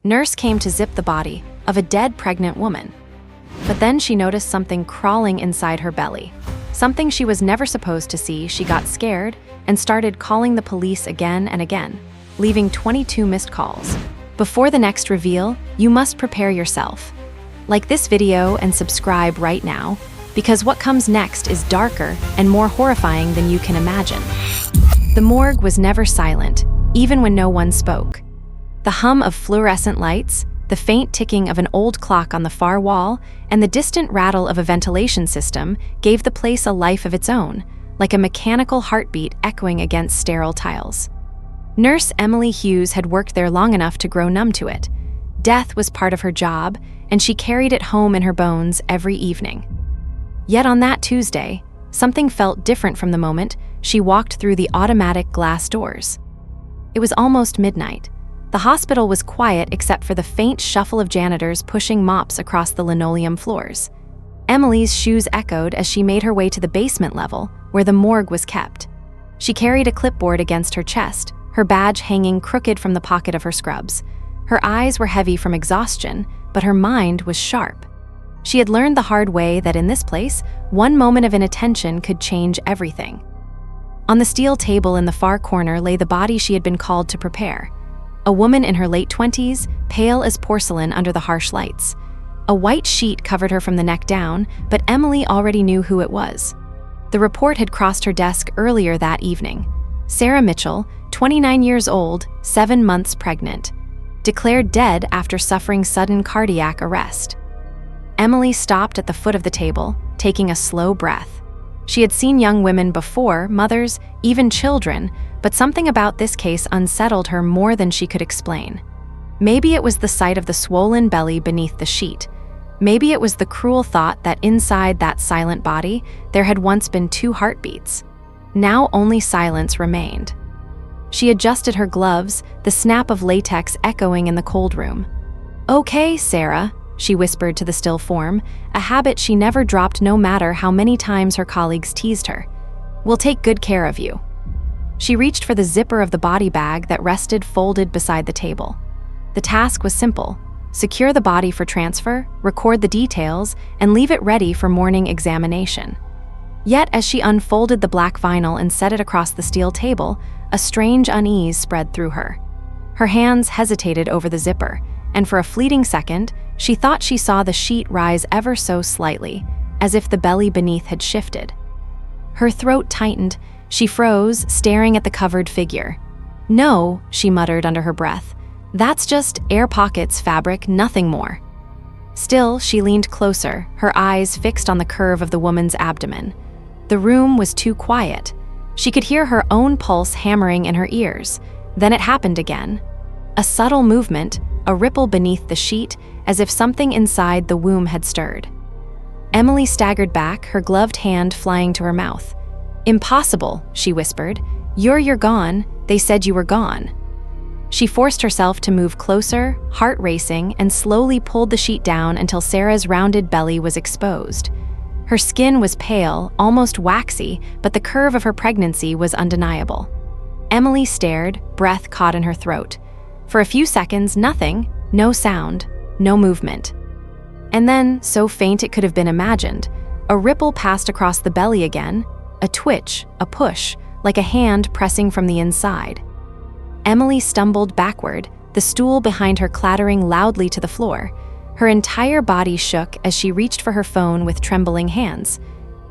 Nurse came to zip the body of a dead pregnant woman. But then she noticed something crawling inside her belly. Something she was never supposed to see. She got scared and started calling the police again and again, leaving 22 missed calls. Before the next reveal, you must prepare yourself. Like this video and subscribe right now, because what comes next is darker and more horrifying than you can imagine. The morgue was never silent, even when no one spoke. The hum of fluorescent lights, the faint ticking of an old clock on the far wall, and the distant rattle of a ventilation system gave the place a life of its own, like a mechanical heartbeat echoing against sterile tiles. Nurse Emily Hughes had worked there long enough to grow numb to it. Death was part of her job, and she carried it home in her bones every evening. Yet on that Tuesday, something felt different from the moment she walked through the automatic glass doors. It was almost midnight. The hospital was quiet except for the faint shuffle of janitors pushing mops across the linoleum floors. Emily's shoes echoed as she made her way to the basement level, where the morgue was kept. She carried a clipboard against her chest, her badge hanging crooked from the pocket of her scrubs. Her eyes were heavy from exhaustion, but her mind was sharp. She had learned the hard way that in this place, one moment of inattention could change everything. On the steel table in the far corner lay the body she had been called to prepare. A woman in her late 20s, pale as porcelain under the harsh lights. A white sheet covered her from the neck down, but Emily already knew who it was. The report had crossed her desk earlier that evening. Sarah Mitchell, 29 years old, 7 months pregnant, declared dead after suffering sudden cardiac arrest. Emily stopped at the foot of the table, taking a slow breath. She had seen young women before, mothers, even children, but something about this case unsettled her more than she could explain. Maybe it was the sight of the swollen belly beneath the sheet. Maybe it was the cruel thought that inside that silent body, there had once been 2 heartbeats. Now only silence remained. She adjusted her gloves, the snap of latex echoing in the cold room. "Okay, Sarah," she whispered to the still form, a habit she never dropped no matter how many times her colleagues teased her. "We'll take good care of you." She reached for the zipper of the body bag that rested folded beside the table. The task was simple: secure the body for transfer, record the details, and leave it ready for morning examination. Yet as she unfolded the black vinyl and set it across the steel table, a strange unease spread through her. Her hands hesitated over the zipper, and for a fleeting second, she thought she saw the sheet rise ever so slightly, as if the belly beneath had shifted. Her throat tightened. She froze, staring at the covered figure. "No," she muttered under her breath. "That's just air pockets fabric, nothing more." Still, she leaned closer, her eyes fixed on the curve of the woman's abdomen. The room was too quiet. She could hear her own pulse hammering in her ears. Then it happened again. A subtle movement, a ripple beneath the sheet, as if something inside the womb had stirred. Emily staggered back, her gloved hand flying to her mouth. "Impossible," she whispered. You're gone. They said you were gone." She forced herself to move closer, heart racing, and slowly pulled the sheet down until Sarah's rounded belly was exposed. Her skin was pale, almost waxy, but the curve of her pregnancy was undeniable. Emily stared, breath caught in her throat. For a few seconds, nothing, no sound, no movement. And then, so faint it could have been imagined, a ripple passed across the belly again, a twitch, a push, like a hand pressing from the inside. Emily stumbled backward, the stool behind her clattering loudly to the floor. Her entire body shook as she reached for her phone with trembling hands.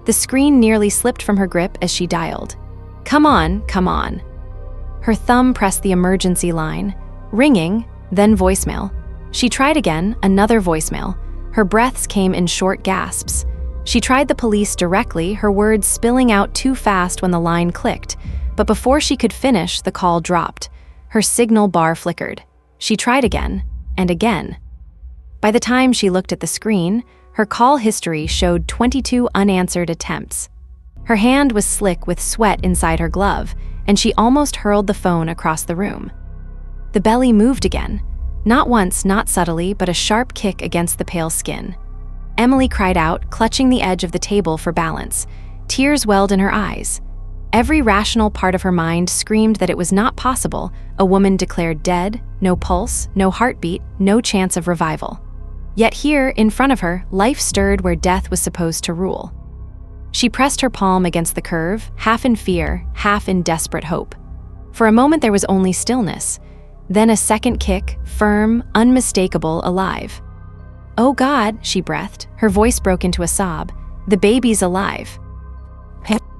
The screen nearly slipped from her grip as she dialed. "Come on, come on." Her thumb pressed the emergency line, ringing, then voicemail. She tried again, another voicemail. Her breaths came in short gasps. She tried the police directly, her words spilling out too fast when the line clicked. But before she could finish, the call dropped. Her signal bar flickered. She tried again, and again. By the time she looked at the screen, her call history showed 22 unanswered attempts. Her hand was slick with sweat inside her glove, and she almost hurled the phone across the room. The belly moved again. Not once, not subtly, but a sharp kick against the pale skin. Emily cried out, clutching the edge of the table for balance. Tears welled in her eyes. Every rational part of her mind screamed that it was not possible, a woman declared dead, no pulse, no heartbeat, no chance of revival. Yet here, in front of her, life stirred where death was supposed to rule. She pressed her palm against the curve, half in fear, half in desperate hope. For a moment there was only stillness, then a second kick, firm, unmistakable, alive. "Oh God," she breathed, her voice broke into a sob. "The baby's alive."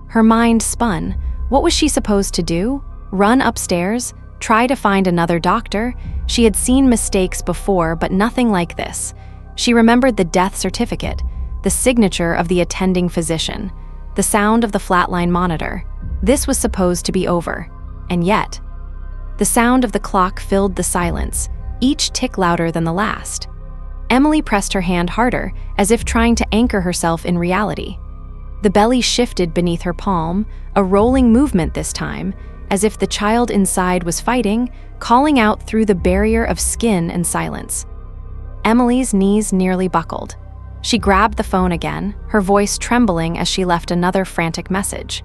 Her mind spun. What was she supposed to do? Run upstairs? Try to find another doctor? She had seen mistakes before, but nothing like this. She remembered the death certificate, the signature of the attending physician, the sound of the flatline monitor. This was supposed to be over. And yet, the sound of the clock filled the silence, each tick louder than the last. Emily pressed her hand harder, as if trying to anchor herself in reality. The belly shifted beneath her palm, a rolling movement this time, as if the child inside was fighting, calling out through the barrier of skin and silence. Emily's knees nearly buckled. She grabbed the phone again, her voice trembling as she left another frantic message.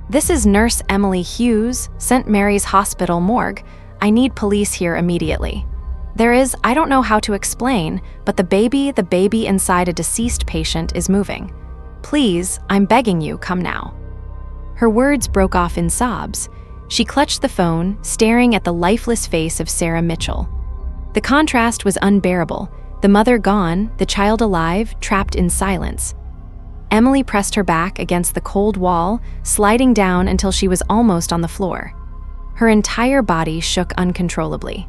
"This is Nurse Emily Hughes, St. Mary's Hospital Morgue. I need police here immediately. I don't know how to explain, but the baby inside a deceased patient is moving. Please, I'm begging you, come now." Her words broke off in sobs. She clutched the phone, staring at the lifeless face of Sarah Mitchell. The contrast was unbearable. The mother gone, the child alive, trapped in silence. Emily pressed her back against the cold wall, sliding down until she was almost on the floor. Her entire body shook uncontrollably.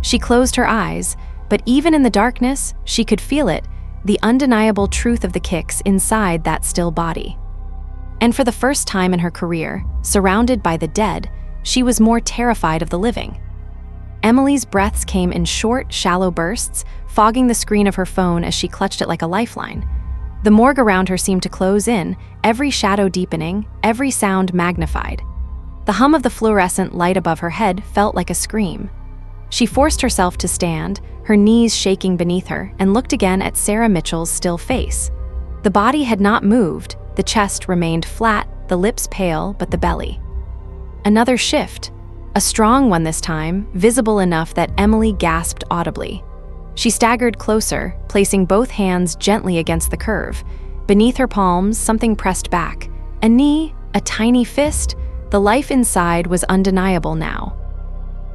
She closed her eyes, but even in the darkness, she could feel it, the undeniable truth of the kicks inside that still body. And for the first time in her career, surrounded by the dead, she was more terrified of the living. Emily's breaths came in short, shallow bursts, fogging the screen of her phone as she clutched it like a lifeline. The morgue around her seemed to close in, every shadow deepening, every sound magnified. The hum of the fluorescent light above her head felt like a scream. She forced herself to stand, her knees shaking beneath her, and looked again at Sarah Mitchell's still face. The body had not moved, the chest remained flat, the lips pale, but the belly. Another shift, a strong one this time, visible enough that Emily gasped audibly. She staggered closer, placing both hands gently against the curve. Beneath her palms, something pressed back. A knee, a tiny fist, the life inside was undeniable now.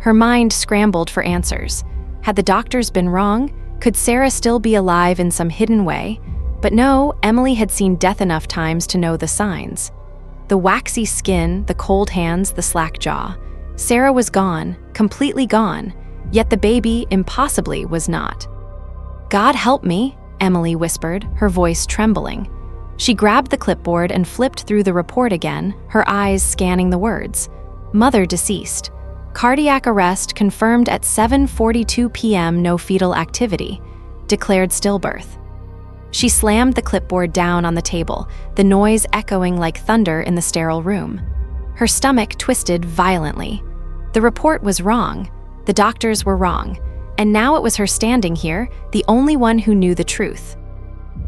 Her mind scrambled for answers. Had the doctors been wrong? Could Sarah still be alive in some hidden way? But no, Emily had seen death enough times to know the signs. The waxy skin, the cold hands, the slack jaw. Sarah was gone, completely gone, yet the baby, impossibly, was not. "God help me," Emily whispered, her voice trembling. She grabbed the clipboard and flipped through the report again, her eyes scanning the words. "Mother deceased. Cardiac arrest confirmed at 7:42 p.m. No fetal activity. Declared stillbirth." She slammed the clipboard down on the table, the noise echoing like thunder in the sterile room. Her stomach twisted violently. The report was wrong. The doctors were wrong. And now it was her standing here, the only one who knew the truth.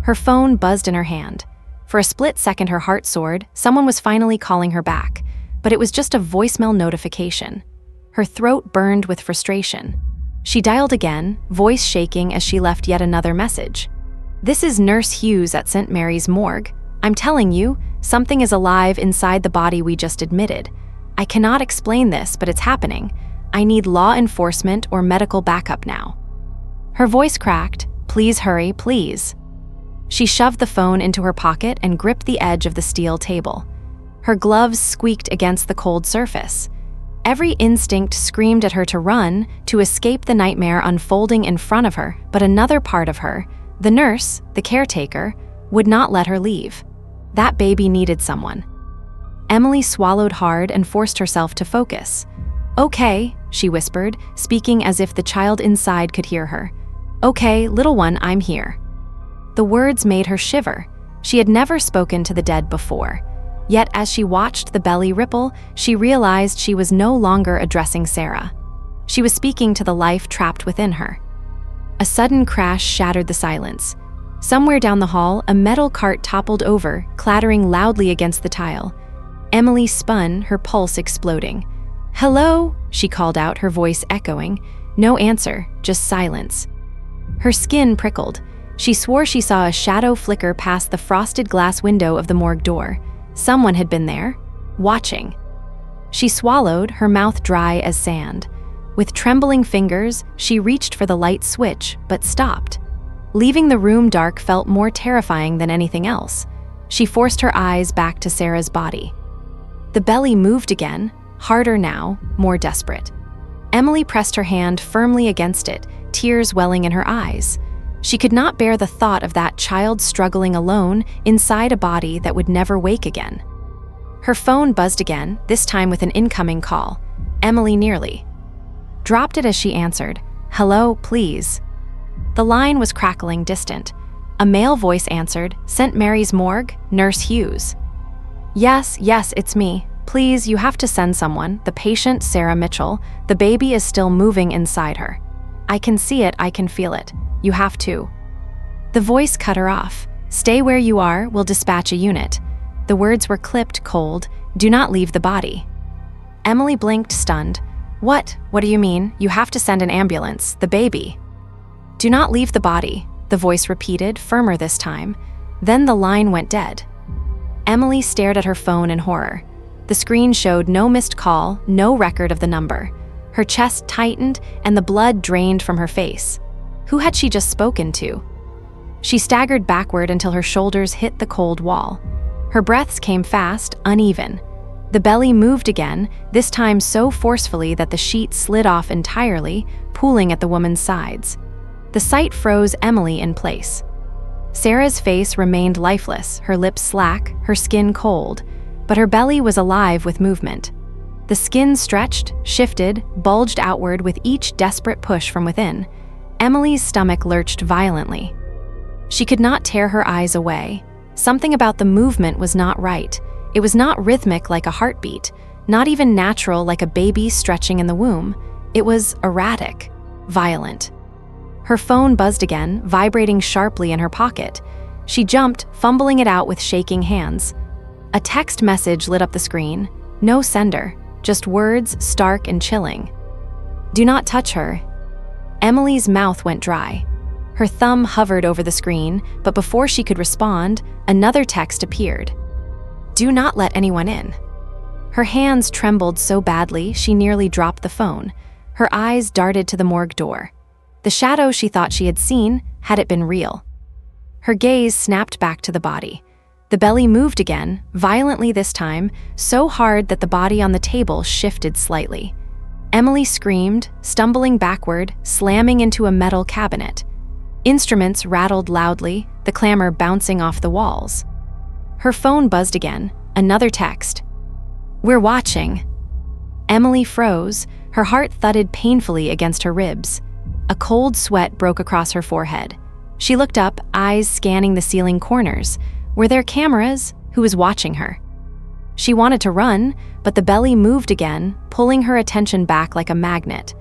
Her phone buzzed in her hand. For a split second her heart soared, someone was finally calling her back. But it was just a voicemail notification. Her throat burned with frustration. She dialed again, voice shaking as she left yet another message. "This is Nurse Hughes at St. Mary's Morgue. I'm telling you, something is alive inside the body we just admitted. I cannot explain this, but it's happening. I need law enforcement or medical backup now." Her voice cracked. "Please hurry, please." She shoved the phone into her pocket and gripped the edge of the steel table. Her gloves squeaked against the cold surface. Every instinct screamed at her to run, to escape the nightmare unfolding in front of her, but another part of her, the nurse, the caretaker, would not let her leave. That baby needed someone. Emily swallowed hard and forced herself to focus. "Okay," she whispered, speaking as if the child inside could hear her. "Okay, little one, I'm here." The words made her shiver. She had never spoken to the dead before. Yet as she watched the belly ripple, she realized she was no longer addressing Sarah. She was speaking to the life trapped within her. A sudden crash shattered the silence. Somewhere down the hall, a metal cart toppled over, clattering loudly against the tile. Emily spun, her pulse exploding. "Hello?" she called out, her voice echoing. No answer, just silence. Her skin prickled. She swore she saw a shadow flicker past the frosted glass window of the morgue door. Someone had been there, watching. She swallowed, her mouth dry as sand. With trembling fingers, she reached for the light switch, but stopped. Leaving the room dark felt more terrifying than anything else. She forced her eyes back to Sarah's body. The belly moved again, harder now, more desperate. Emily pressed her hand firmly against it, tears welling in her eyes. She could not bear the thought of that child struggling alone inside a body that would never wake again. Her phone buzzed again, this time with an incoming call. Emily nearly dropped it as she answered. "Hello, please." The line was crackling, distant. A male voice answered, "St. Mary's Morgue, Nurse Hughes." Yes, it's me. Please, you have to send someone. The patient, Sarah Mitchell. The baby is still moving inside her. I can see it, I can feel it. You have to." The voice cut her off. "Stay where you are, we'll dispatch a unit." The words were clipped cold. "Do not leave the body." Emily blinked, stunned. What do you mean? You have to send an ambulance. The baby." "Do not leave the body," the voice repeated, firmer this time. Then the line went dead. Emily stared at her phone in horror. The screen showed no missed call, no record of the number. Her chest tightened and the blood drained from her face. Who had she just spoken to? She staggered backward until her shoulders hit the cold wall. Her breaths came fast, uneven. The belly moved again, this time so forcefully that the sheet slid off entirely, pooling at the woman's sides. The sight froze Emily in place. Sarah's face remained lifeless, her lips slack, her skin cold, but her belly was alive with movement. The skin stretched, shifted, bulged outward with each desperate push from within. Emily's stomach lurched violently. She could not tear her eyes away. Something about the movement was not right. It was not rhythmic like a heartbeat, not even natural like a baby stretching in the womb. It was erratic, violent. Her phone buzzed again, vibrating sharply in her pocket. She jumped, fumbling it out with shaking hands. A text message lit up the screen. No sender, just words, stark and chilling. "Do not touch her." Emily's mouth went dry. Her thumb hovered over the screen, but before she could respond, another text appeared. "Do not let anyone in." Her hands trembled so badly she nearly dropped the phone. Her eyes darted to the morgue door. The shadow she thought she had seen, had it been real? Her gaze snapped back to the body. The belly moved again, violently this time, so hard that the body on the table shifted slightly. Emily screamed, stumbling backward, slamming into a metal cabinet. Instruments rattled loudly, the clamor bouncing off the walls. Her phone buzzed again, another text. "We're watching." Emily froze, her heart thudded painfully against her ribs. A cold sweat broke across her forehead. She looked up, eyes scanning the ceiling corners. Were there cameras? Who was watching her? She wanted to run, but the belly moved again, pulling her attention back like a magnet.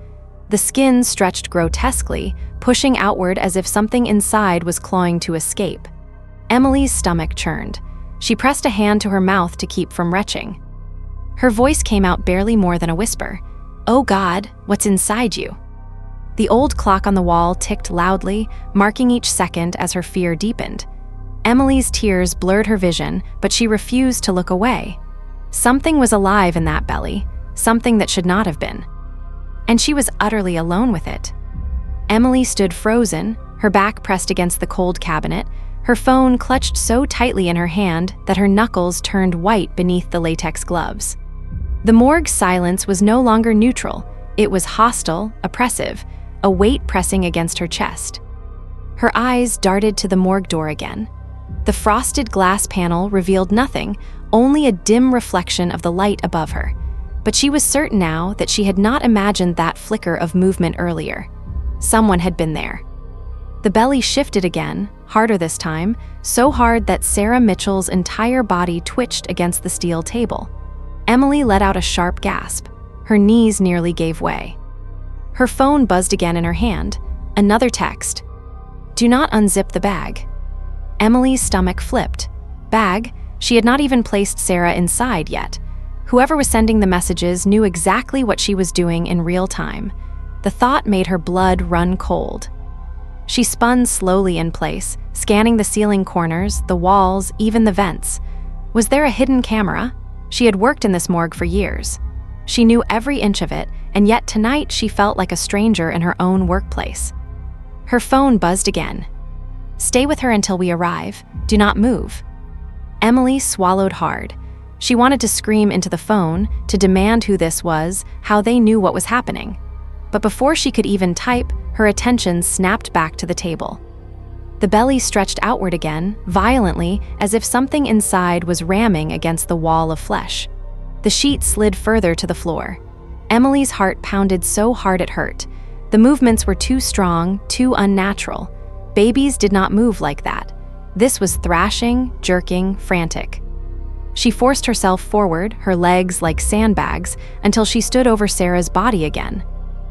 The skin stretched grotesquely, pushing outward as if something inside was clawing to escape. Emily's stomach churned. She pressed a hand to her mouth to keep from retching. Her voice came out barely more than a whisper. "Oh God, what's inside you?" The old clock on the wall ticked loudly, marking each second as her fear deepened. Emily's tears blurred her vision, but she refused to look away. Something was alive in that belly, something that should not have been. And she was utterly alone with it. Emily stood frozen, her back pressed against the cold cabinet, her phone clutched so tightly in her hand that her knuckles turned white beneath the latex gloves. The morgue's silence was no longer neutral. It was hostile, oppressive, a weight pressing against her chest. Her eyes darted to the morgue door again. The frosted glass panel revealed nothing, only a dim reflection of the light above her. But she was certain now that she had not imagined that flicker of movement earlier. Someone had been there. The belly shifted again, harder this time, so hard that Sarah Mitchell's entire body twitched against the steel table. Emily let out a sharp gasp. Her knees nearly gave way. Her phone buzzed again in her hand. Another text. "Do not unzip the bag." Emily's stomach flipped. Bag? She had not even placed Sarah inside yet. Whoever was sending the messages knew exactly what she was doing in real time. The thought made her blood run cold. She spun slowly in place, scanning the ceiling corners, the walls, even the vents. Was there a hidden camera? She had worked in this morgue for years. She knew every inch of it, and yet tonight she felt like a stranger in her own workplace. Her phone buzzed again. "Stay with her until we arrive. Do not move." Emily swallowed hard. She wanted to scream into the phone, to demand who this was, how they knew what was happening. But before she could even type, her attention snapped back to the table. The belly stretched outward again, violently, as if something inside was ramming against the wall of flesh. The sheet slid further to the floor. Emily's heart pounded so hard it hurt. The movements were too strong, too unnatural. Babies did not move like that. This was thrashing, jerking, frantic. She forced herself forward, her legs like sandbags, until she stood over Sarah's body again.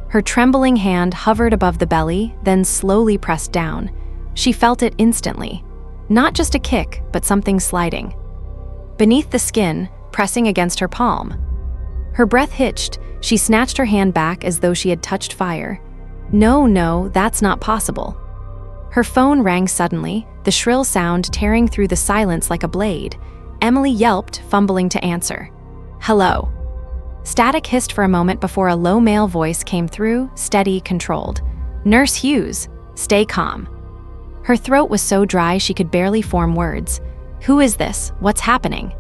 Her trembling hand hovered above the belly, then slowly pressed down. She felt it instantly. Not just a kick, but something sliding. Beneath the skin, pressing against her palm. Her breath hitched. She snatched her hand back as though she had touched fire. No, that's not possible. Her phone rang suddenly, the shrill sound tearing through the silence like a blade. Emily yelped, fumbling to answer. "Hello." Static hissed for a moment before a low male voice came through, steady, controlled. "Nurse Hughes, stay calm." Her throat was so dry she could barely form words. "Who is this? What's happening?"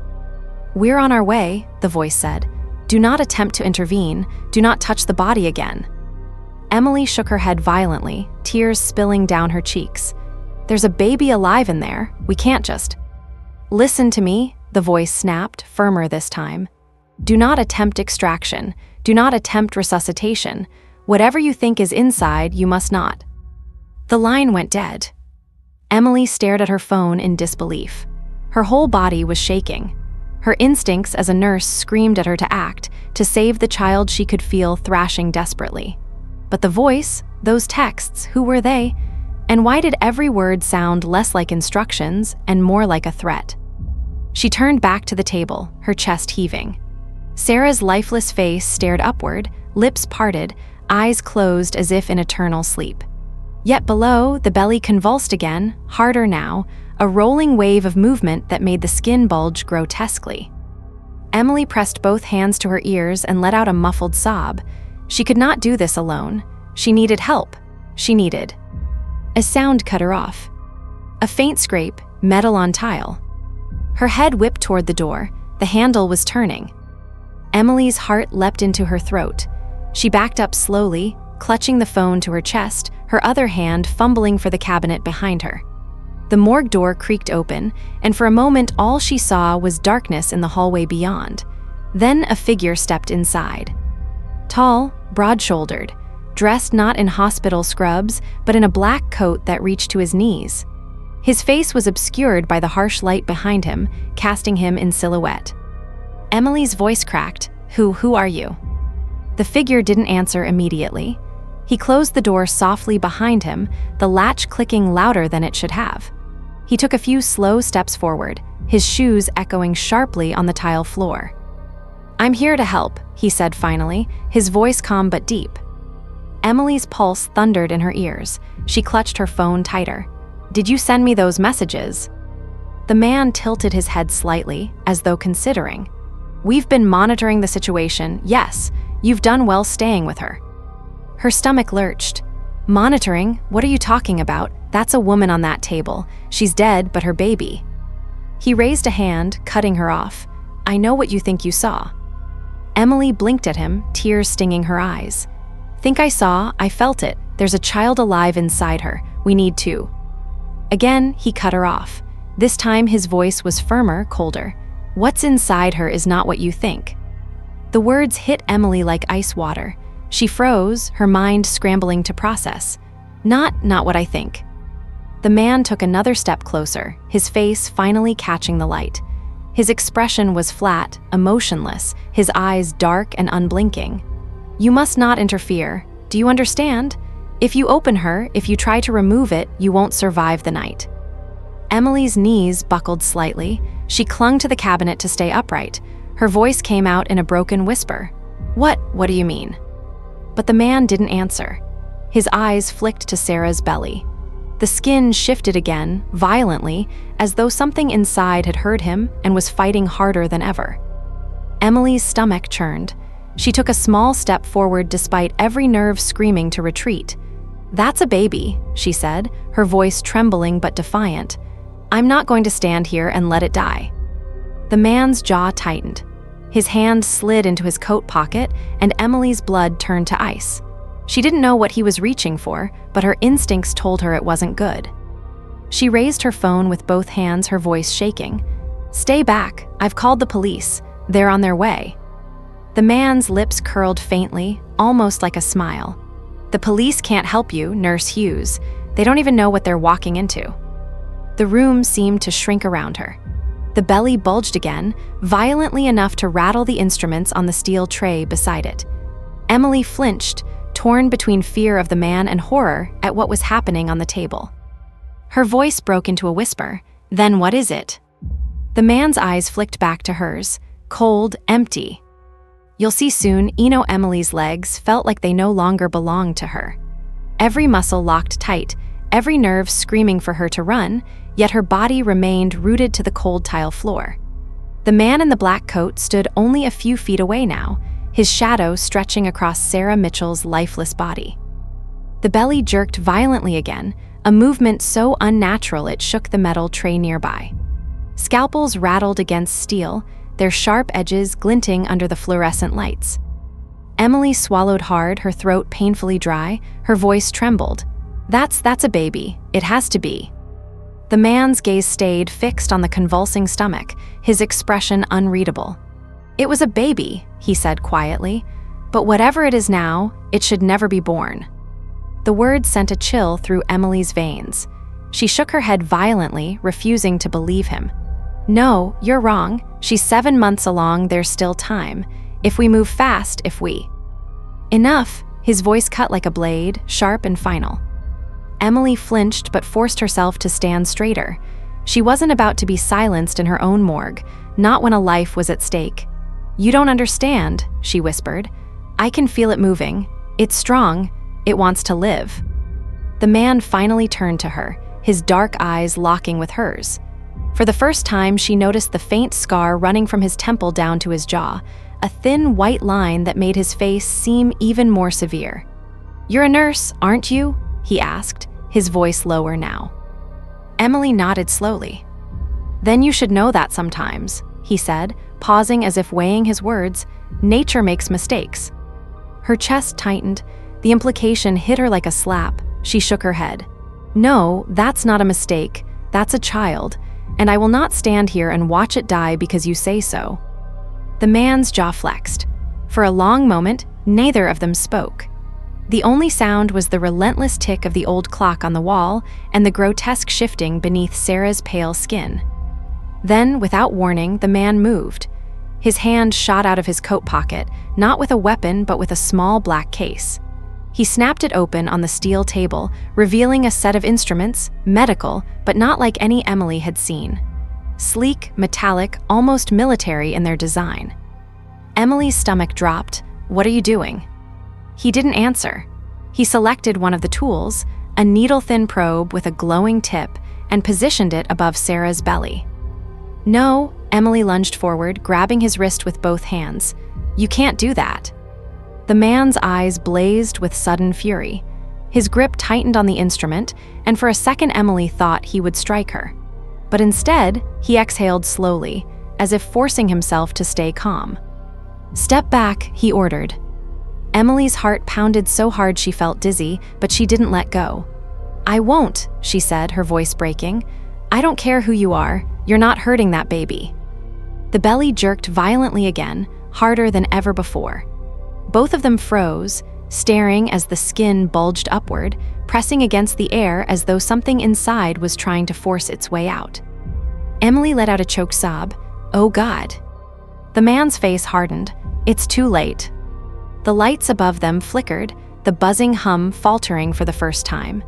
"We're on our way," the voice said. "Do not attempt to intervene. Do not touch the body again." Emily shook her head violently, tears spilling down her cheeks. "There's a baby alive in there. We can't just—" "Listen to me," the voice snapped, firmer this time. "Do not attempt extraction. Do not attempt resuscitation. Whatever you think is inside, you must not." The line went dead. Emily stared at her phone in disbelief. Her whole body was shaking. Her instincts as a nurse screamed at her to act, to save the child she could feel thrashing desperately. But the voice, those texts, who were they? And why did every word sound less like instructions and more like a threat? She turned back to the table, her chest heaving. Sarah's lifeless face stared upward, lips parted, eyes closed as if in eternal sleep. Yet below, the belly convulsed again, harder now, a rolling wave of movement that made the skin bulge grotesquely. Emily pressed both hands to her ears and let out a muffled sob. She could not do this alone. She needed help. She needed. A sound cut her off. A faint scrape, metal on tile. Her head whipped toward the door. The handle was turning. Emily's heart leapt into her throat. She backed up slowly, clutching the phone to her chest, her other hand fumbling for the cabinet behind her. The morgue door creaked open, and for a moment all she saw was darkness in the hallway beyond. Then a figure stepped inside. Tall, broad-shouldered, dressed not in hospital scrubs, but in a black coat that reached to his knees. His face was obscured by the harsh light behind him, casting him in silhouette. Emily's voice cracked. Who are you?" The figure didn't answer immediately. He closed the door softly behind him, the latch clicking louder than it should have. He took a few slow steps forward, his shoes echoing sharply on the tile floor. "I'm here to help," he said finally, his voice calm but deep. Emily's pulse thundered in her ears. She clutched her phone tighter. "Did you send me those messages?" The man tilted his head slightly, as though considering. "We've been monitoring the situation. Yes, you've done well staying with her." Her stomach lurched. "Monitoring? What are you talking about? That's a woman on that table. She's dead, but her baby." He raised a hand, cutting her off. "I know what you think you saw." Emily blinked at him, tears stinging her eyes. "Think I saw? I felt it. There's a child alive inside her. We need to." Again, he cut her off. This time his voice was firmer, colder. "What's inside her is not what you think." The words hit Emily like ice water. She froze, her mind scrambling to process. Not what I think." The man took another step closer, his face finally catching the light. His expression was flat, emotionless, his eyes dark and unblinking. "You must not interfere. Do you understand? If you open her, if you try to remove it, you won't survive the night." Emily's knees buckled slightly. She clung to the cabinet to stay upright. Her voice came out in a broken whisper. What do you mean?" But the man didn't answer. His eyes flicked to Sarah's belly. The skin shifted again, violently, as though something inside had heard him and was fighting harder than ever. Emily's stomach churned. She took a small step forward despite every nerve screaming to retreat. "That's a baby," she said, her voice trembling but defiant. "I'm not going to stand here and let it die." The man's jaw tightened. His hand slid into his coat pocket, and Emily's blood turned to ice. She didn't know what he was reaching for, but her instincts told her it wasn't good. She raised her phone with both hands, her voice shaking. "Stay back. I've called the police. They're on their way." The man's lips curled faintly, almost like a smile. "The police can't help you, Nurse Hughes. They don't even know what they're walking into." The room seemed to shrink around her. The belly bulged again, violently enough to rattle the instruments on the steel tray beside it. Emily flinched, torn between fear of the man and horror at what was happening on the table. Her voice broke into a whisper. "Then what is it?" The man's eyes flicked back to hers, cold, empty. "You'll see soon." Emily's legs felt like they no longer belonged to her. Every muscle locked tight, every nerve screaming for her to run, yet her body remained rooted to the cold tile floor. The man in the black coat stood only a few feet away now, his shadow stretching across Sarah Mitchell's lifeless body. The belly jerked violently again, a movement so unnatural it shook the metal tray nearby. Scalpels rattled against steel, their sharp edges glinting under the fluorescent lights. Emily swallowed hard, her throat painfully dry, her voice trembled. That's a baby. It has to be." The man's gaze stayed fixed on the convulsing stomach, his expression unreadable. "It was a baby," he said quietly, "but whatever it is now, it should never be born." The words sent a chill through Emily's veins. She shook her head violently, refusing to believe him. "No, you're wrong. She's 7 months along, there's still time. If we move fast, Enough, his voice cut like a blade, sharp and final. Emily flinched but forced herself to stand straighter. She wasn't about to be silenced in her own morgue, not when a life was at stake. "You don't understand," she whispered. "I can feel it moving. It's strong. It wants to live." The man finally turned to her, his dark eyes locking with hers. For the first time, she noticed the faint scar running from his temple down to his jaw, a thin white line that made his face seem even more severe. "You're a nurse, aren't you?" he asked, his voice lower now. Emily nodded slowly. "Then you should know that sometimes," he said, pausing as if weighing his words. "Nature makes mistakes." Her chest tightened. The implication hit her like a slap. She shook her head. "No, that's not a mistake. That's a child, and I will not stand here and watch it die because you say so." The man's jaw flexed. For a long moment, neither of them spoke. The only sound was the relentless tick of the old clock on the wall and the grotesque shifting beneath Sarah's pale skin. Then, without warning, the man moved. His hand shot out of his coat pocket, not with a weapon but with a small black case. He snapped it open on the steel table, revealing a set of instruments, medical, but not like any Emily had seen. Sleek, metallic, almost military in their design. Emily's stomach dropped. "What are you doing?" He didn't answer. He selected one of the tools, a needle-thin probe with a glowing tip, and positioned it above Sarah's belly. "No," Emily lunged forward, grabbing his wrist with both hands. "You can't do that." The man's eyes blazed with sudden fury. His grip tightened on the instrument, and for a second Emily thought he would strike her. But instead, he exhaled slowly, as if forcing himself to stay calm. "Step back," he ordered. Emily's heart pounded so hard she felt dizzy, but she didn't let go. "I won't," she said, her voice breaking. "I don't care who you are. You're not hurting that baby." The belly jerked violently again, harder than ever before. Both of them froze, staring as the skin bulged upward, pressing against the air as though something inside was trying to force its way out. Emily let out a choked sob. "Oh God." The man's face hardened. "It's too late." The lights above them flickered, the buzzing hum faltering for the first time.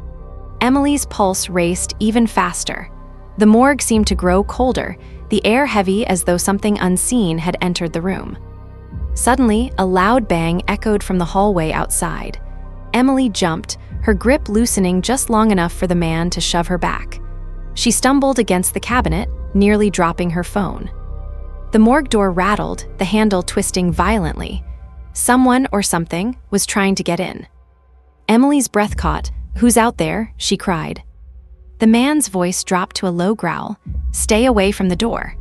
Emily's pulse raced even faster. The morgue seemed to grow colder, the air heavy as though something unseen had entered the room. Suddenly, a loud bang echoed from the hallway outside. Emily jumped, her grip loosening just long enough for the man to shove her back. She stumbled against the cabinet, nearly dropping her phone. The morgue door rattled, the handle twisting violently. Someone or something was trying to get in. Emily's breath caught. "Who's out there?" she cried. The man's voice dropped to a low growl. "Stay away from the door."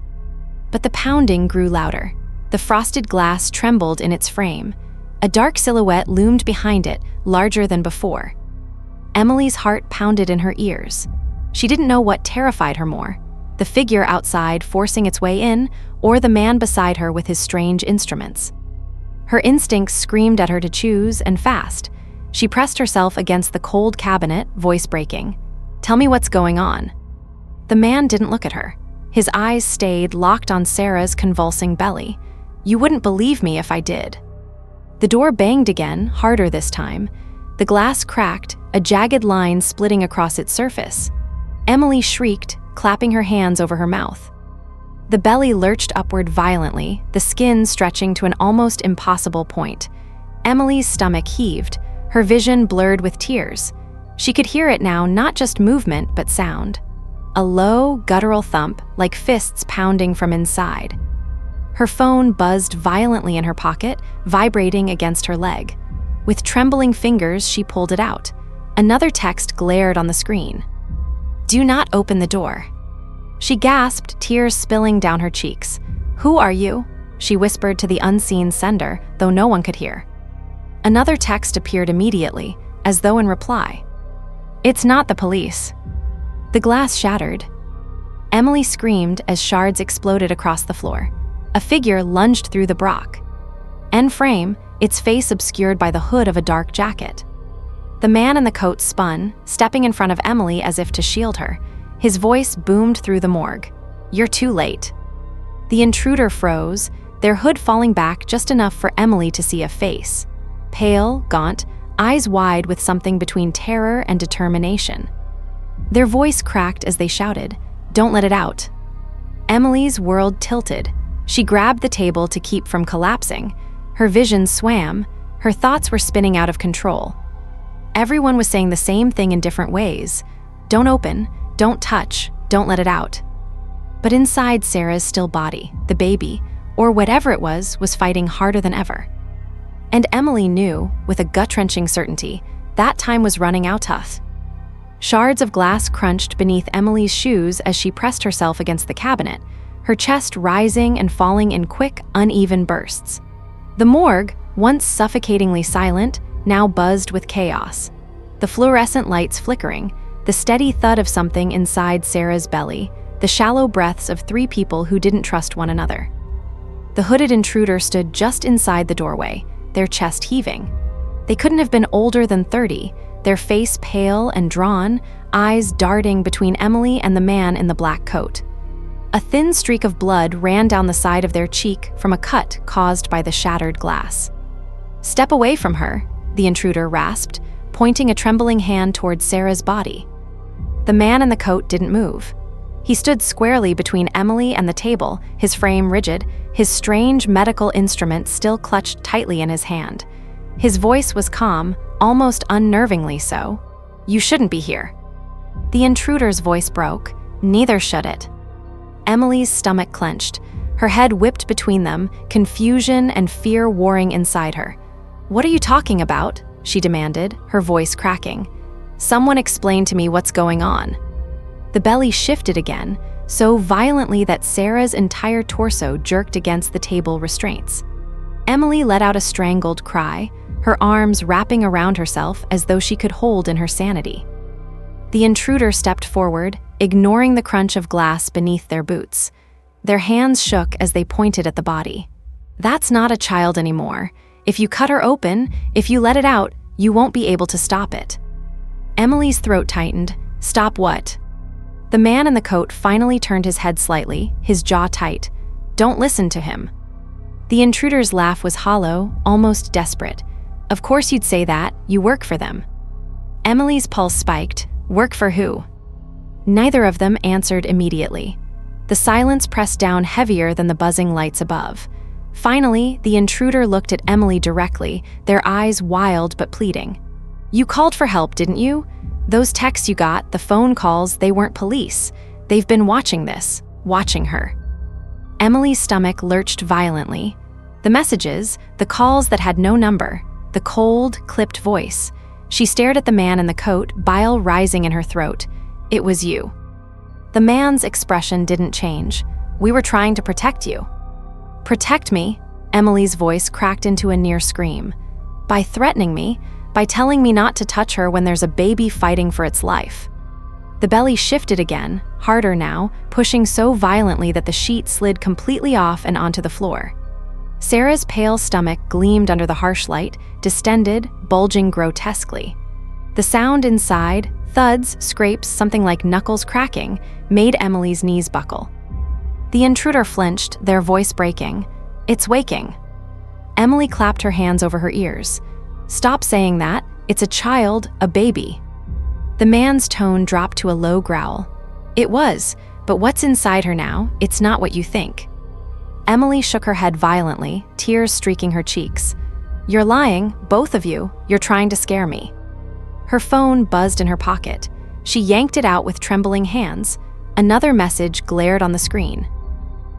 But the pounding grew louder. The frosted glass trembled in its frame. A dark silhouette loomed behind it, larger than before. Emily's heart pounded in her ears. She didn't know what terrified her more, the figure outside forcing its way in, or the man beside her with his strange instruments. Her instincts screamed at her to choose, and fast. She pressed herself against the cold cabinet, voice breaking. "Tell me what's going on." The man didn't look at her. His eyes stayed locked on Sarah's convulsing belly. "You wouldn't believe me if I did." The door banged again, harder this time. The glass cracked, a jagged line splitting across its surface. Emily shrieked, clapping her hands over her mouth. The belly lurched upward violently, the skin stretching to an almost impossible point. Emily's stomach heaved, her vision blurred with tears. She could hear it now, not just movement, but sound. A low, guttural thump, like fists pounding from inside. Her phone buzzed violently in her pocket, vibrating against her leg. With trembling fingers, she pulled it out. Another text glared on the screen. "Do not open the door." She gasped, tears spilling down her cheeks. "Who are you?" she whispered to the unseen sender, though no one could hear. Another text appeared immediately, as though in reply. "It's not the police." The glass shattered. Emily screamed as shards exploded across the floor. A figure lunged through the Brock. End frame, its face obscured by the hood of a dark jacket. The man in the coat spun, stepping in front of Emily as if to shield her. His voice boomed through the morgue. "You're too late." The intruder froze, their hood falling back just enough for Emily to see a face. Pale, gaunt, eyes wide with something between terror and determination. Their voice cracked as they shouted, "Don't let it out." Emily's world tilted. She grabbed the table to keep from collapsing. Her vision swam. Her thoughts were spinning out of control. Everyone was saying the same thing in different ways. "Don't open, don't touch, don't let it out." But inside Sarah's still body, the baby, or whatever it was fighting harder than ever. And Emily knew, with a gut-wrenching certainty, that time was running out tough. Shards of glass crunched beneath Emily's shoes as she pressed herself against the cabinet, her chest rising and falling in quick, uneven bursts. The morgue, once suffocatingly silent, now buzzed with chaos. The fluorescent lights flickering, the steady thud of something inside Sarah's belly, the shallow breaths of three people who didn't trust one another. The hooded intruder stood just inside the doorway, their chest heaving. They couldn't have been older than 30, their face pale and drawn, eyes darting between Emily and the man in the black coat. A thin streak of blood ran down the side of their cheek from a cut caused by the shattered glass. "Step away from her," the intruder rasped, pointing a trembling hand toward Sarah's body. The man in the coat didn't move. He stood squarely between Emily and the table, his frame rigid, his strange medical instrument still clutched tightly in his hand. His voice was calm, almost unnervingly so. "You shouldn't be here." The intruder's voice broke. Neither should it. Emily's stomach clenched. Her head whipped between them, confusion and fear warring inside her. "What are you talking about?" she demanded, her voice cracking. "Someone explain to me what's going on." The belly shifted again, so violently that Sarah's entire torso jerked against the table restraints. Emily let out a strangled cry, her arms wrapping around herself as though she could hold in her sanity. The intruder stepped forward, ignoring the crunch of glass beneath their boots. Their hands shook as they pointed at the body. "That's not a child anymore. If you cut her open, if you let it out, you won't be able to stop it." Emily's throat tightened. "Stop what?" The man in the coat finally turned his head slightly, his jaw tight. "Don't listen to him." The intruder's laugh was hollow, almost desperate. "Of course you'd say that, you work for them." Emily's pulse spiked. "Work for who?" Neither of them answered immediately. The silence pressed down heavier than the buzzing lights above. Finally, the intruder looked at Emily directly, their eyes wild but pleading. "You called for help, didn't you? Those texts you got, the phone calls, they weren't police. They've been watching this, watching her." Emily's stomach lurched violently. The messages, the calls that had no number, the cold, clipped voice. She stared at the man in the coat, bile rising in her throat. "It was you." The man's expression didn't change. "We were trying to protect you." "Protect me?" Emily's voice cracked into a near scream. "By threatening me? By telling me not to touch her when there's a baby fighting for its life?" The belly shifted again, harder now, pushing so violently that the sheet slid completely off and onto the floor. Sarah's pale stomach gleamed under the harsh light, distended, bulging grotesquely. The sound inside, thuds, scrapes, something like knuckles cracking, made Emily's knees buckle. The intruder flinched, their voice breaking. "It's waking." Emily clapped her hands over her ears. "Stop saying that. It's a child, a baby." The man's tone dropped to a low growl. "It was, but what's inside her now, it's not what you think." Emily shook her head violently, tears streaking her cheeks. "You're lying, both of you. You're trying to scare me." Her phone buzzed in her pocket. She yanked it out with trembling hands. Another message glared on the screen.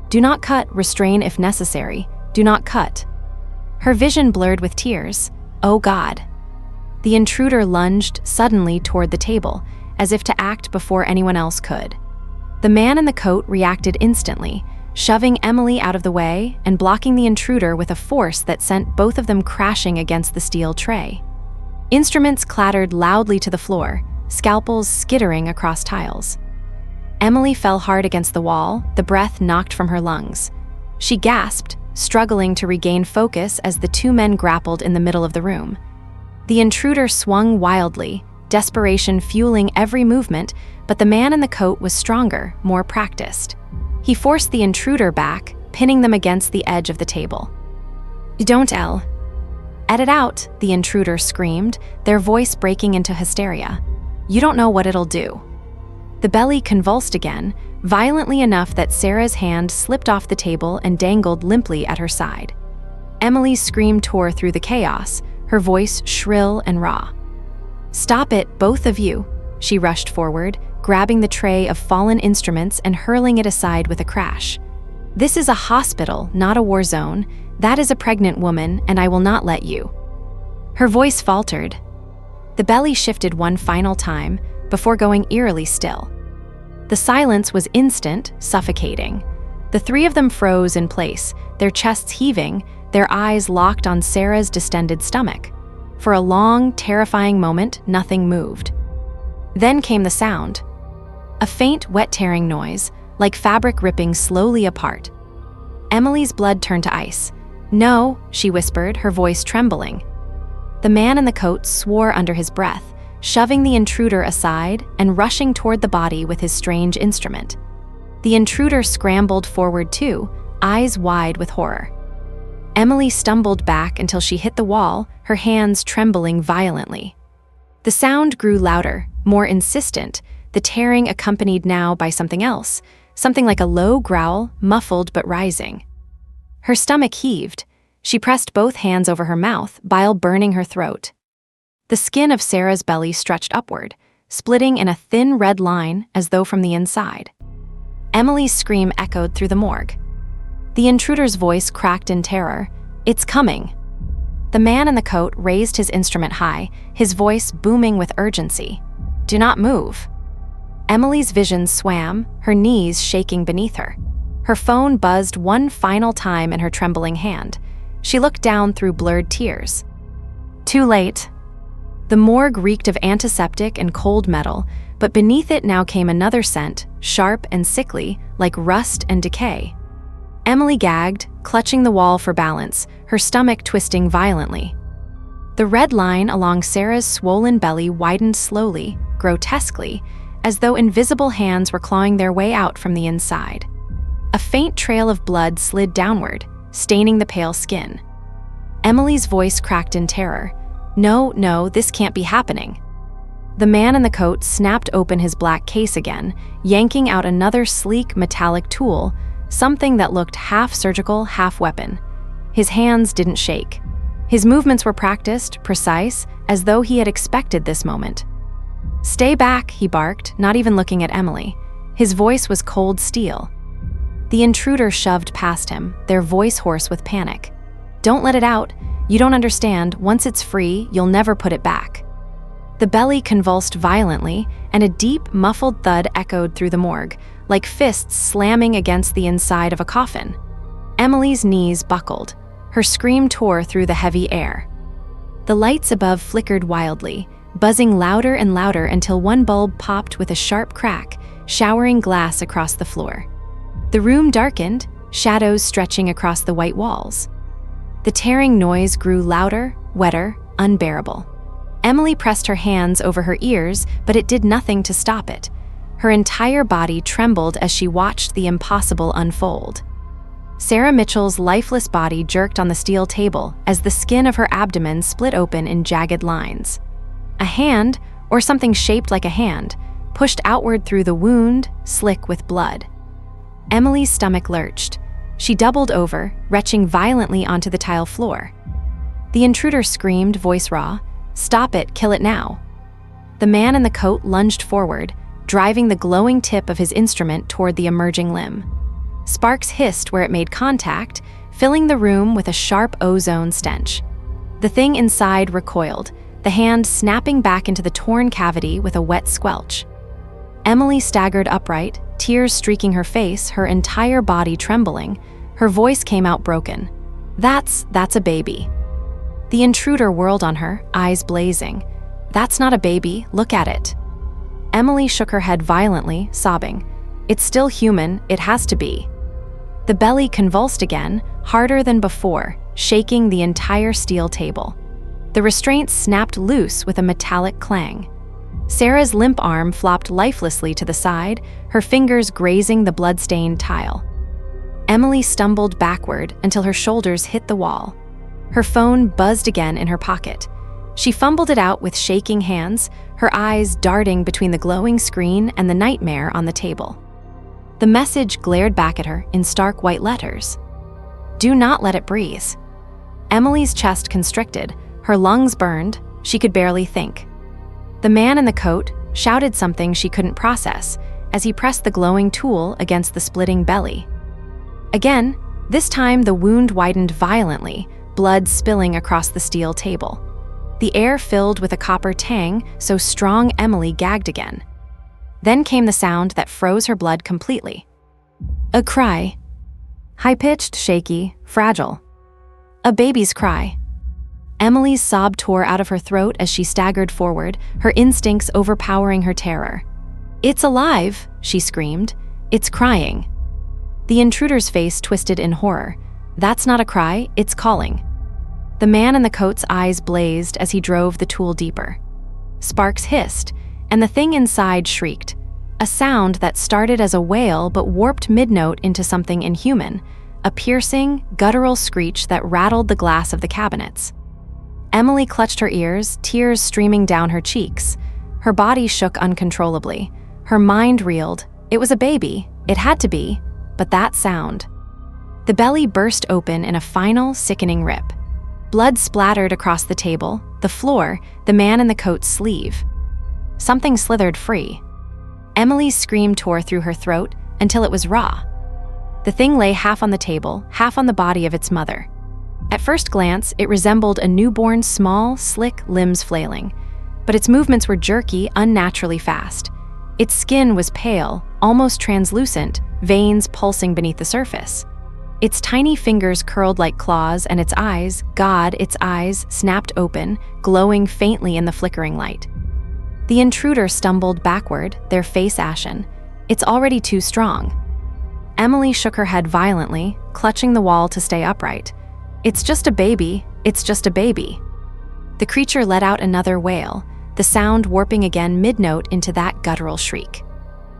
"Do not cut, restrain if necessary. Do not cut." Her vision blurred with tears. "Oh God." The intruder lunged suddenly toward the table, as if to act before anyone else could. The man in the coat reacted instantly, shoving Emily out of the way and blocking the intruder with a force that sent both of them crashing against the steel tray. Instruments clattered loudly to the floor, scalpels skittering across tiles. Emily fell hard against the wall, the breath knocked from her lungs. She gasped, struggling to regain focus as the two men grappled in the middle of the room. The intruder swung wildly, desperation fueling every movement, but the man in the coat was stronger, more practiced. He forced the intruder back, pinning them against the edge of the table. "Don't, Elle." "Edit out," the intruder screamed, their voice breaking into hysteria. "You don't know what it'll do." The belly convulsed again, violently enough that Sarah's hand slipped off the table and dangled limply at her side. Emily's scream tore through the chaos, her voice shrill and raw. "Stop it, both of you." She rushed forward, grabbing the tray of fallen instruments and hurling it aside with a crash. "This is a hospital, not a war zone. That is a pregnant woman, and I will not let you." Her voice faltered. The belly shifted one final time, before going eerily still. The silence was instant, suffocating. The three of them froze in place, their chests heaving, their eyes locked on Sarah's distended stomach. For a long, terrifying moment, nothing moved. Then came the sound. A faint, wet-tearing noise, like fabric ripping slowly apart. Emily's blood turned to ice. "No," she whispered, her voice trembling. The man in the coat swore under his breath, shoving the intruder aside and rushing toward the body with his strange instrument. The intruder scrambled forward too, eyes wide with horror. Emily stumbled back until she hit the wall, her hands trembling violently. The sound grew louder, more insistent, the tearing accompanied now by something else, something like a low growl, muffled but rising. Her stomach heaved. She pressed both hands over her mouth, bile burning her throat. The skin of Sarah's belly stretched upward, splitting in a thin red line as though from the inside. Emily's scream echoed through the morgue. The intruder's voice cracked in terror. "It's coming." The man in the coat raised his instrument high, his voice booming with urgency. "Do not move." Emily's vision swam, her knees shaking beneath her. Her phone buzzed one final time in her trembling hand. She looked down through blurred tears. Too late. The morgue reeked of antiseptic and cold metal, but beneath it now came another scent, sharp and sickly, like rust and decay. Emily gagged, clutching the wall for balance, her stomach twisting violently. The red line along Sarah's swollen belly widened slowly, grotesquely, as though invisible hands were clawing their way out from the inside. A faint trail of blood slid downward, staining the pale skin. Emily's voice cracked in terror. "No, no, this can't be happening." The man in the coat snapped open his black case again, yanking out another sleek metallic tool, something that looked half surgical, half weapon. His hands didn't shake. His movements were practiced, precise, as though he had expected this moment. "Stay back," he barked, not even looking at Emily. His voice was cold steel. The intruder shoved past him, their voice hoarse with panic. "Don't let it out. You don't understand. Once it's free, you'll never put it back." The belly convulsed violently, and a deep, muffled thud echoed through the morgue, like fists slamming against the inside of a coffin. Emily's knees buckled. Her scream tore through the heavy air. The lights above flickered wildly, buzzing louder and louder until one bulb popped with a sharp crack, showering glass across the floor. The room darkened, shadows stretching across the white walls. The tearing noise grew louder, wetter, unbearable. Emily pressed her hands over her ears, but it did nothing to stop it. Her entire body trembled as she watched the impossible unfold. Sarah Mitchell's lifeless body jerked on the steel table as the skin of her abdomen split open in jagged lines. A hand, or something shaped like a hand, pushed outward through the wound, slick with blood. Emily's stomach lurched. She doubled over, retching violently onto the tile floor. The intruder screamed, voice raw, "Stop it, kill it now." The man in the coat lunged forward, driving the glowing tip of his instrument toward the emerging limb. Sparks hissed where it made contact, filling the room with a sharp ozone stench. The thing inside recoiled, the hand snapping back into the torn cavity with a wet squelch. Emily staggered upright, tears streaking her face, her entire body trembling. Her voice came out broken. That's a baby." The intruder whirled on her, eyes blazing. "That's not a baby, look at it." Emily shook her head violently, sobbing. "It's still human, it has to be." The belly convulsed again, harder than before, shaking the entire steel table. The restraints snapped loose with a metallic clang. Sarah's limp arm flopped lifelessly to the side, her fingers grazing the blood-stained tile. Emily stumbled backward until her shoulders hit the wall. Her phone buzzed again in her pocket. She fumbled it out with shaking hands, her eyes darting between the glowing screen and the nightmare on the table. The message glared back at her in stark white letters. "Do not let it breathe." Emily's chest constricted, her lungs burned, she could barely think. The man in the coat shouted something she couldn't process as he pressed the glowing tool against the splitting belly. Again, this time the wound widened violently, blood spilling across the steel table. The air filled with a copper tang, so strong Emily gagged again. Then came the sound that froze her blood completely. A cry. High-pitched, shaky, fragile. A baby's cry. Emily's sob tore out of her throat as she staggered forward, her instincts overpowering her terror. "It's alive," she screamed. "It's crying." The intruder's face twisted in horror. "That's not a cry, it's calling." The man in the coat's eyes blazed as he drove the tool deeper. Sparks hissed, and the thing inside shrieked, a sound that started as a wail but warped mid-note into something inhuman, a piercing, guttural screech that rattled the glass of the cabinets. Emily clutched her ears, tears streaming down her cheeks. Her body shook uncontrollably. Her mind reeled. It was a baby. It had to be. But that sound. The belly burst open in a final, sickening rip. Blood splattered across the table, the floor, the man in the coat's sleeve. Something slithered free. Emily's scream tore through her throat until it was raw. The thing lay half on the table, half on the body of its mother. At first glance, it resembled a newborn, small, slick, limbs flailing. But its movements were jerky, unnaturally fast. Its skin was pale, almost translucent, veins pulsing beneath the surface. Its tiny fingers curled like claws, and its eyes, its eyes, snapped open, glowing faintly in the flickering light. The intruder stumbled backward, their face ashen. "It's already too strong." Emily shook her head violently, clutching the wall to stay upright. "It's just a baby, it's just a baby." The creature let out another wail, the sound warping again mid-note into that guttural shriek.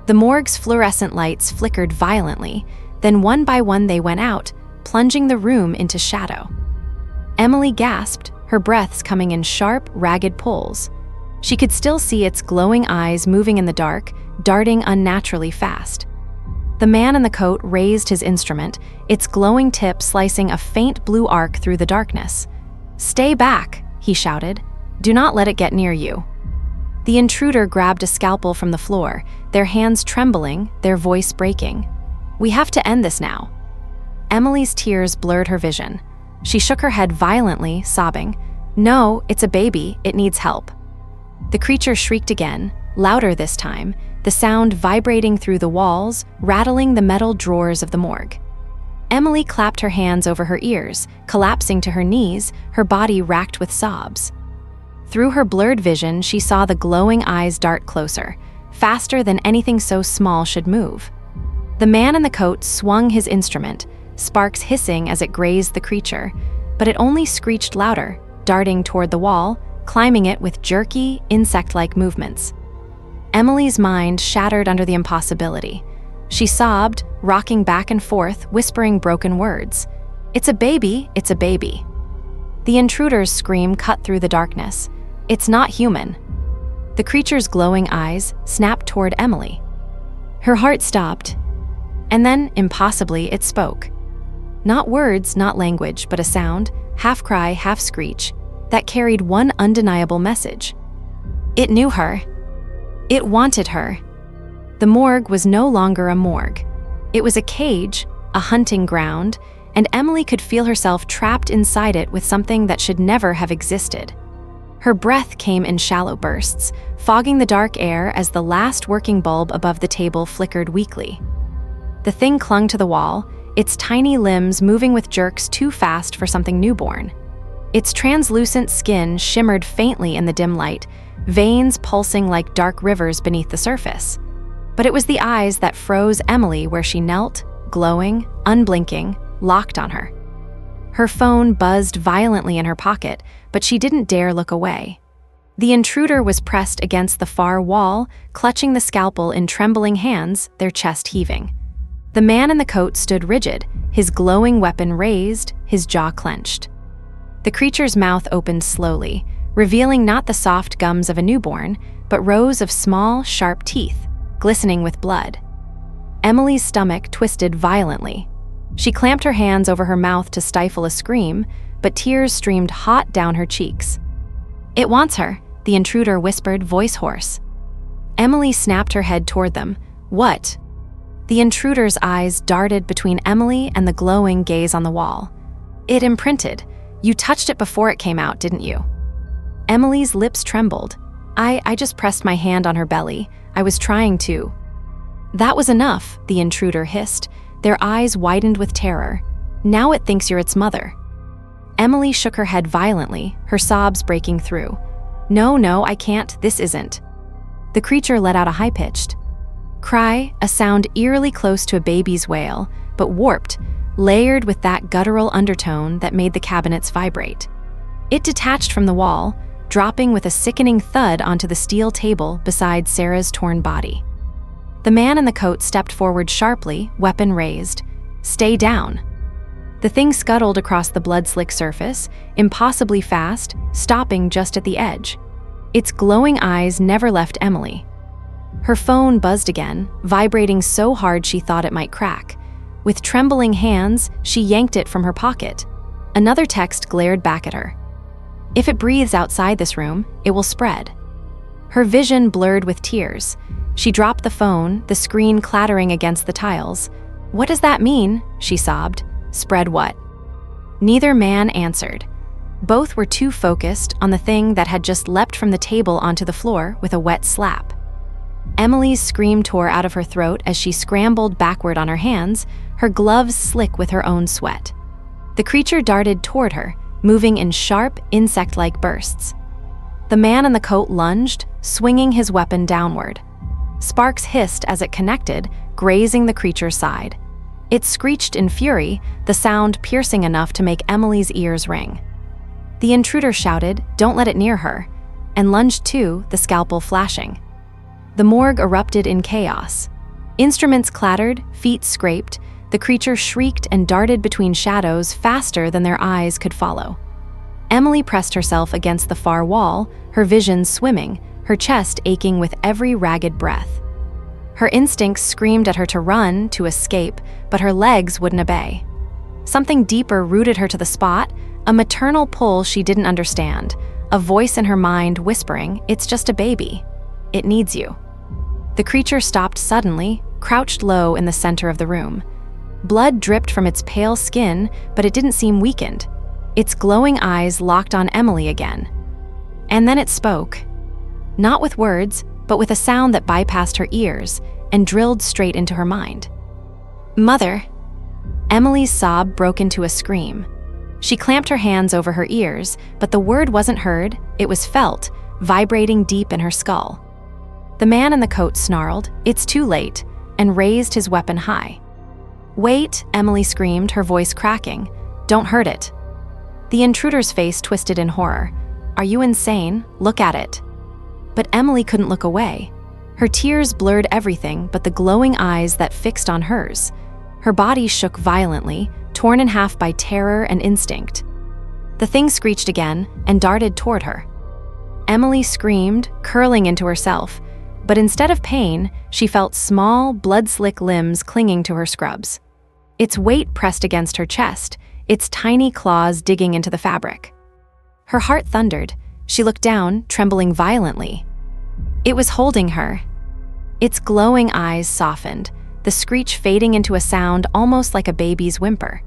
The morgue's fluorescent lights flickered violently, then one by one they went out, plunging the room into shadow. Emily gasped, her breaths coming in sharp, ragged pulls. She could still see its glowing eyes moving in the dark, darting unnaturally fast. The man in the coat raised his instrument, its glowing tip slicing a faint blue arc through the darkness. "Stay back," he shouted. "Do not let it get near you." The intruder grabbed a scalpel from the floor, their hands trembling, their voice breaking. "We have to end this now." Emily's tears blurred her vision. She shook her head violently, sobbing, "No, it's a baby, it needs help." The creature shrieked again, louder this time, the sound vibrating through the walls, rattling the metal drawers of the morgue. Emily clapped her hands over her ears, collapsing to her knees, her body racked with sobs. Through her blurred vision, she saw the glowing eyes dart closer, faster than anything so small should move. The man in the coat swung his instrument, sparks hissing as it grazed the creature, but it only screeched louder, darting toward the wall, climbing it with jerky, insect-like movements. Emily's mind shattered under the impossibility. She sobbed, rocking back and forth, whispering broken words. "It's a baby, it's a baby." The intruder's scream cut through the darkness. "It's not human." The creature's glowing eyes snapped toward Emily. Her heart stopped, and then, impossibly, it spoke. Not words, not language, but a sound, half cry, half screech, that carried one undeniable message. It knew her. It wanted her. The morgue was no longer a morgue. It was a cage, a hunting ground, and Emily could feel herself trapped inside it with something that should never have existed. Her breath came in shallow bursts, fogging the dark air as the last working bulb above the table flickered weakly. The thing clung to the wall, its tiny limbs moving with jerks too fast for something newborn. Its translucent skin shimmered faintly in the dim light, veins pulsing like dark rivers beneath the surface. But it was the eyes that froze Emily where she knelt, glowing, unblinking, locked on her. Her phone buzzed violently in her pocket, but she didn't dare look away. The intruder was pressed against the far wall, clutching the scalpel in trembling hands, their chest heaving. The man in the coat stood rigid, his glowing weapon raised, his jaw clenched. The creature's mouth opened slowly, revealing not the soft gums of a newborn, but rows of small, sharp teeth, glistening with blood. Emily's stomach twisted violently. She clamped her hands over her mouth to stifle a scream, but tears streamed hot down her cheeks. "It wants her," the intruder whispered, voice hoarse. Emily snapped her head toward them. "What?" The intruder's eyes darted between Emily and the glowing gaze on the wall. "It imprinted. You touched it before it came out, didn't you?" Emily's lips trembled. I just pressed my hand on her belly. I was trying to." "That was enough," the intruder hissed, their eyes widened with terror. "Now it thinks you're its mother." Emily shook her head violently, her sobs breaking through. No, I can't, this isn't." The creature let out a high-pitched cry, a sound eerily close to a baby's wail, but warped, layered with that guttural undertone that made the cabinets vibrate. It detached from the wall, dropping with a sickening thud onto the steel table beside Sarah's torn body. The man in the coat stepped forward sharply, weapon raised. "Stay down." The thing scuttled across the blood-slick surface, impossibly fast, stopping just at the edge. Its glowing eyes never left Emily. Her phone buzzed again, vibrating so hard she thought it might crack. With trembling hands, she yanked it from her pocket. Another text glared back at her. "If it breathes outside this room, it will spread." Her vision blurred with tears. She dropped the phone, the screen clattering against the tiles. "What does that mean?" she sobbed. "Spread what?" Neither man answered. Both were too focused on the thing that had just leapt from the table onto the floor with a wet slap. Emily's scream tore out of her throat as she scrambled backward on her hands, her gloves slick with her own sweat. The creature darted toward her, moving in sharp, insect-like bursts. The man in the coat lunged, swinging his weapon downward. Sparks hissed as it connected, grazing the creature's side. It screeched in fury, the sound piercing enough to make Emily's ears ring. The intruder shouted, "Don't let it near her," and lunged too, the scalpel flashing. The morgue erupted in chaos. Instruments clattered, feet scraped, the creature shrieked and darted between shadows faster than their eyes could follow. Emily pressed herself against the far wall, her vision swimming, her chest aching with every ragged breath. Her instincts screamed at her to run, to escape, but her legs wouldn't obey. Something deeper rooted her to the spot, a maternal pull she didn't understand, a voice in her mind whispering, "It's just a baby. It needs you." The creature stopped suddenly, crouched low in the center of the room. Blood dripped from its pale skin, but it didn't seem weakened. Its glowing eyes locked on Emily again. And then it spoke. Not with words, but with a sound that bypassed her ears and drilled straight into her mind. "Mother." Emily's sob broke into a scream. She clamped her hands over her ears, but the word wasn't heard, it was felt, vibrating deep in her skull. The man in the coat snarled, "It's too late," and raised his weapon high. "Wait," Emily screamed, her voice cracking. "Don't hurt it." The intruder's face twisted in horror. "Are you insane? Look at it." But Emily couldn't look away. Her tears blurred everything but the glowing eyes that fixed on hers. Her body shook violently, torn in half by terror and instinct. The thing screeched again and darted toward her. Emily screamed, curling into herself, but instead of pain, she felt small, blood-slick limbs clinging to her scrubs. Its weight pressed against her chest, its tiny claws digging into the fabric. Her heart thundered. She looked down, trembling violently. It was holding her. Its glowing eyes softened, the screech fading into a sound almost like a baby's whimper.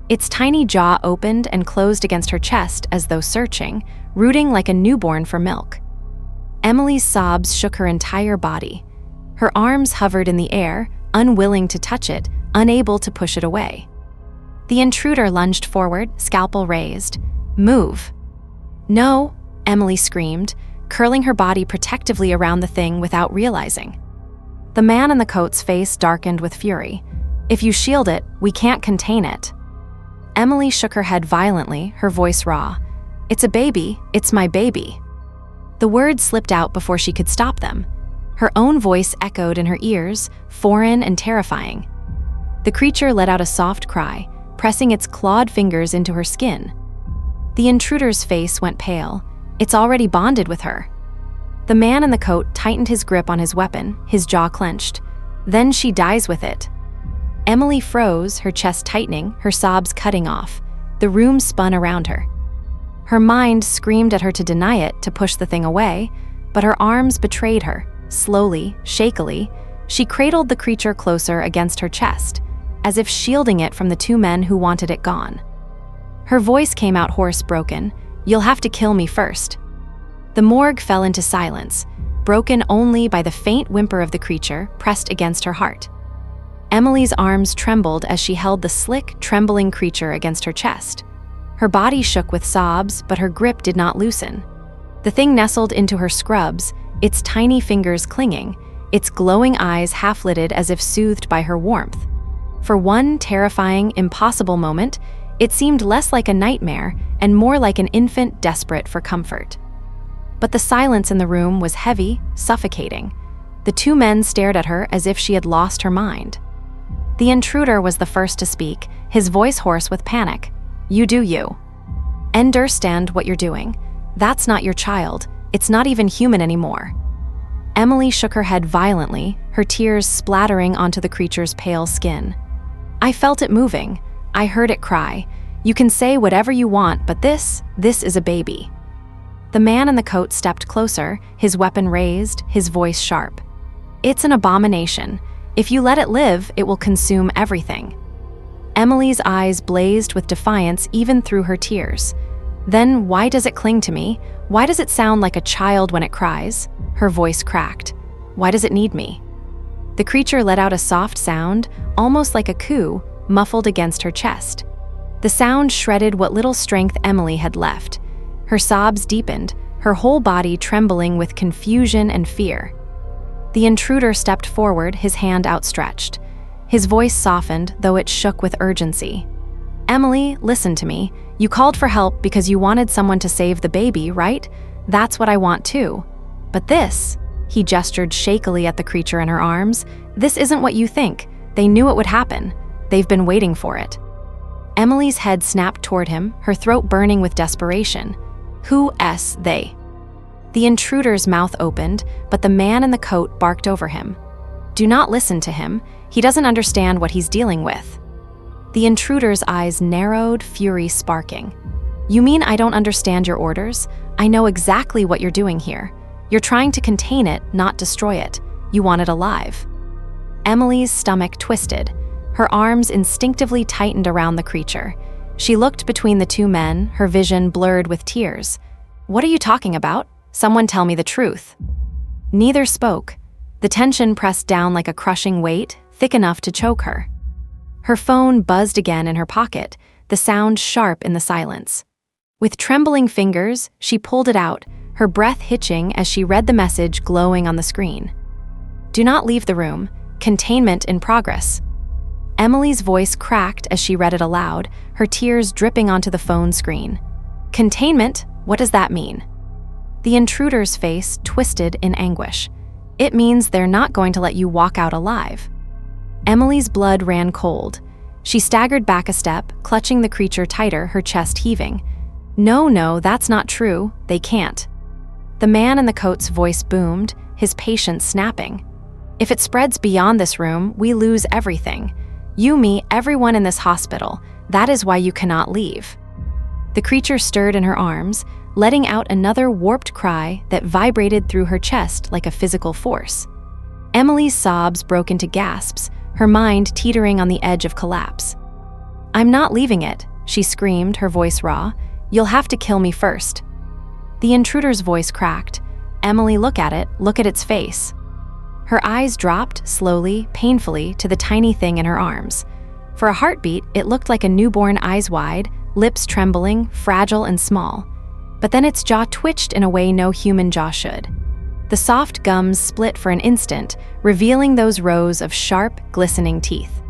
Its tiny jaw opened and closed against her chest as though searching, rooting like a newborn for milk. Emily's sobs shook her entire body. Her arms hovered in the air, unwilling to touch it, unable to push it away. The intruder lunged forward, scalpel raised. "Move." "No," Emily screamed, curling her body protectively around the thing without realizing. The man in the coat's face darkened with fury. "If you shield it, we can't contain it." Emily shook her head violently, her voice raw. "It's a baby. It's my baby." The words slipped out before she could stop them. Her own voice echoed in her ears, foreign and terrifying. The creature let out a soft cry, pressing its clawed fingers into her skin. The intruder's face went pale. It's already bonded with her. The man in the coat tightened his grip on his weapon, his jaw clenched. "Then she dies with it." Emily froze, her chest tightening, her sobs cutting off. The room spun around her. Her mind screamed at her to deny it, to push the thing away, but her arms betrayed her. Slowly, shakily, she cradled the creature closer against her chest, as if shielding it from the two men who wanted it gone. Her voice came out hoarse, broken. "You'll have to kill me first." The morgue fell into silence, broken only by the faint whimper of the creature pressed against her heart. Emily's arms trembled as she held the slick, trembling creature against her chest. Her body shook with sobs, but her grip did not loosen. The thing nestled into her scrubs, its tiny fingers clinging, its glowing eyes half-lidded as if soothed by her warmth. For one terrifying, impossible moment, it seemed less like a nightmare and more like an infant desperate for comfort. But the silence in the room was heavy, suffocating. The two men stared at her as if she had lost her mind. The intruder was the first to speak, his voice hoarse with panic. "You do you. Understand what you're doing. That's not your child. It's not even human anymore." Emily shook her head violently, her tears splattering onto the creature's pale skin. "I felt it moving. I heard it cry. You can say whatever you want, but this is a baby." The man in the coat stepped closer, his weapon raised, his voice sharp. "It's an abomination. If you let it live, it will consume everything." Emily's eyes blazed with defiance even through her tears. "Then why does it cling to me? Why does it sound like a child when it cries?" Her voice cracked. "Why does it need me?" The creature let out a soft sound, almost like a coo, muffled against her chest. The sound shredded what little strength Emily had left. Her sobs deepened, her whole body trembling with confusion and fear. The intruder stepped forward, his hand outstretched. His voice softened, though it shook with urgency. "Emily, listen to me. You called for help because you wanted someone to save the baby, right? That's what I want too. But this," he gestured shakily at the creature in her arms, "this isn't what you think. They knew it would happen. They've been waiting for it." Emily's head snapped toward him, her throat burning with desperation. "Who's they?" The intruder's mouth opened, but the man in the coat barked over him. Do not listen to him. He doesn't understand what he's dealing with. The intruder's eyes narrowed, fury sparking. You mean I don't understand your orders? I know exactly what you're doing here. You're trying to contain it, not destroy it. You want it alive. Emily's stomach twisted. Her arms instinctively tightened around the creature. She looked between the two men, her vision blurred with tears. What are you talking about? Someone tell me the truth. Neither spoke. The tension pressed down like a crushing weight, thick enough to choke her. Her phone buzzed again in her pocket, the sound sharp in the silence. With trembling fingers, she pulled it out, her breath hitching as she read the message glowing on the screen. Do not leave the room. Containment in progress. Emily's voice cracked as she read it aloud, her tears dripping onto the phone screen. Containment? What does that mean? The intruder's face twisted in anguish. It means they're not going to let you walk out alive. Emily's blood ran cold. She staggered back a step, clutching the creature tighter, her chest heaving. No, that's not true. They can't. The man in the coat's voice boomed, his patience snapping. If it spreads beyond this room, we lose everything. You, me, everyone in this hospital. That is why you cannot leave. The creature stirred in her arms, letting out another warped cry that vibrated through her chest like a physical force. Emily's sobs broke into gasps, her mind teetering on the edge of collapse. I'm not leaving it, she screamed, her voice raw. You'll have to kill me first. The intruder's voice cracked. Emily, look at its face. Her eyes dropped, slowly, painfully, to the tiny thing in her arms. For a heartbeat, it looked like a newborn, eyes wide, lips trembling, fragile and small. But then its jaw twitched in a way no human jaw should. The soft gums split for an instant, revealing those rows of sharp, glistening teeth.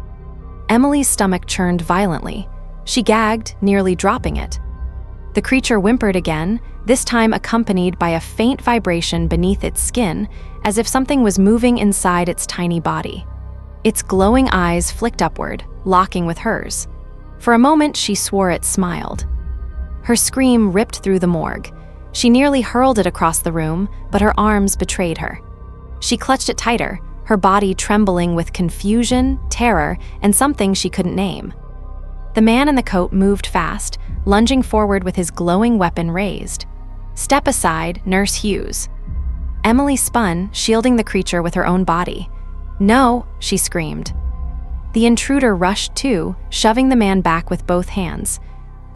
Emily's stomach churned violently. She gagged, nearly dropping it. The creature whimpered again, this time accompanied by a faint vibration beneath its skin, as if something was moving inside its tiny body. Its glowing eyes flicked upward, locking with hers. For a moment, she swore it smiled. Her scream ripped through the morgue. She nearly hurled it across the room, but her arms betrayed her. She clutched it tighter, her body trembling with confusion, terror, and something she couldn't name. The man in the coat moved fast, lunging forward with his glowing weapon raised. Step aside, Nurse Hughes. Emily spun, shielding the creature with her own body. No, she screamed. The intruder rushed too, shoving the man back with both hands.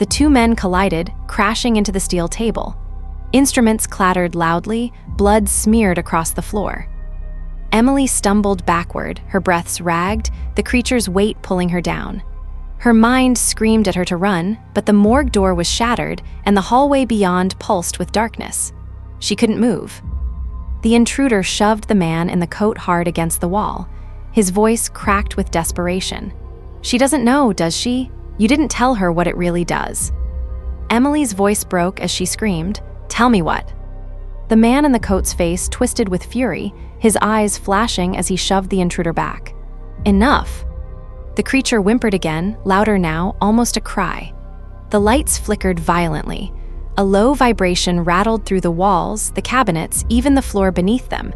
The two men collided, crashing into the steel table. Instruments clattered loudly, blood smeared across the floor. Emily stumbled backward, her breaths ragged, the creature's weight pulling her down. Her mind screamed at her to run, but the morgue door was shattered and the hallway beyond pulsed with darkness. She couldn't move. The intruder shoved the man in the coat hard against the wall. His voice cracked with desperation. She doesn't know, does she? You didn't tell her what it really does. Emily's voice broke as she screamed, Tell me what? The man in the coat's face twisted with fury, his eyes flashing as he shoved the intruder back. Enough! The creature whimpered again, louder now, almost a cry. The lights flickered violently. A low vibration rattled through the walls, the cabinets, even the floor beneath them.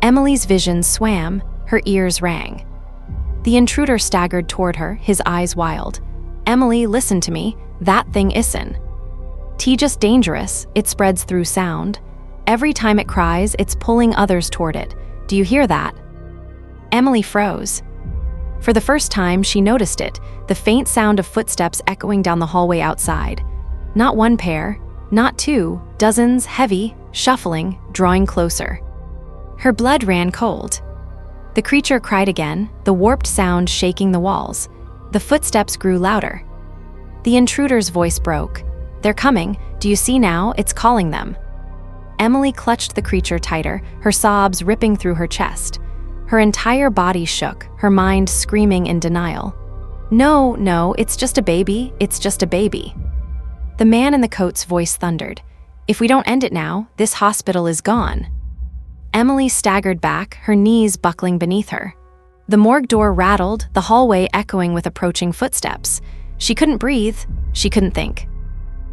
Emily's vision swam, her ears rang. The intruder staggered toward her, his eyes wild. Emily, listen to me. That thing isn't. Just dangerous, it spreads through sound. Every time it cries, it's pulling others toward it. Do you hear that? Emily froze. For the first time, she noticed it, the faint sound of footsteps echoing down the hallway outside. Not one pair, not two, dozens, heavy, shuffling, drawing closer. Her blood ran cold. The creature cried again, the warped sound shaking the walls. The footsteps grew louder. The intruder's voice broke. They're coming. Do you see now? It's calling them. Emily clutched the creature tighter, her sobs ripping through her chest. Her entire body shook, her mind screaming in denial. No, it's just a baby. It's just a baby. The man in the coat's voice thundered. If we don't end it now, this hospital is gone. Emily staggered back, her knees buckling beneath her. The morgue door rattled, the hallway echoing with approaching footsteps. She couldn't breathe. She couldn't think.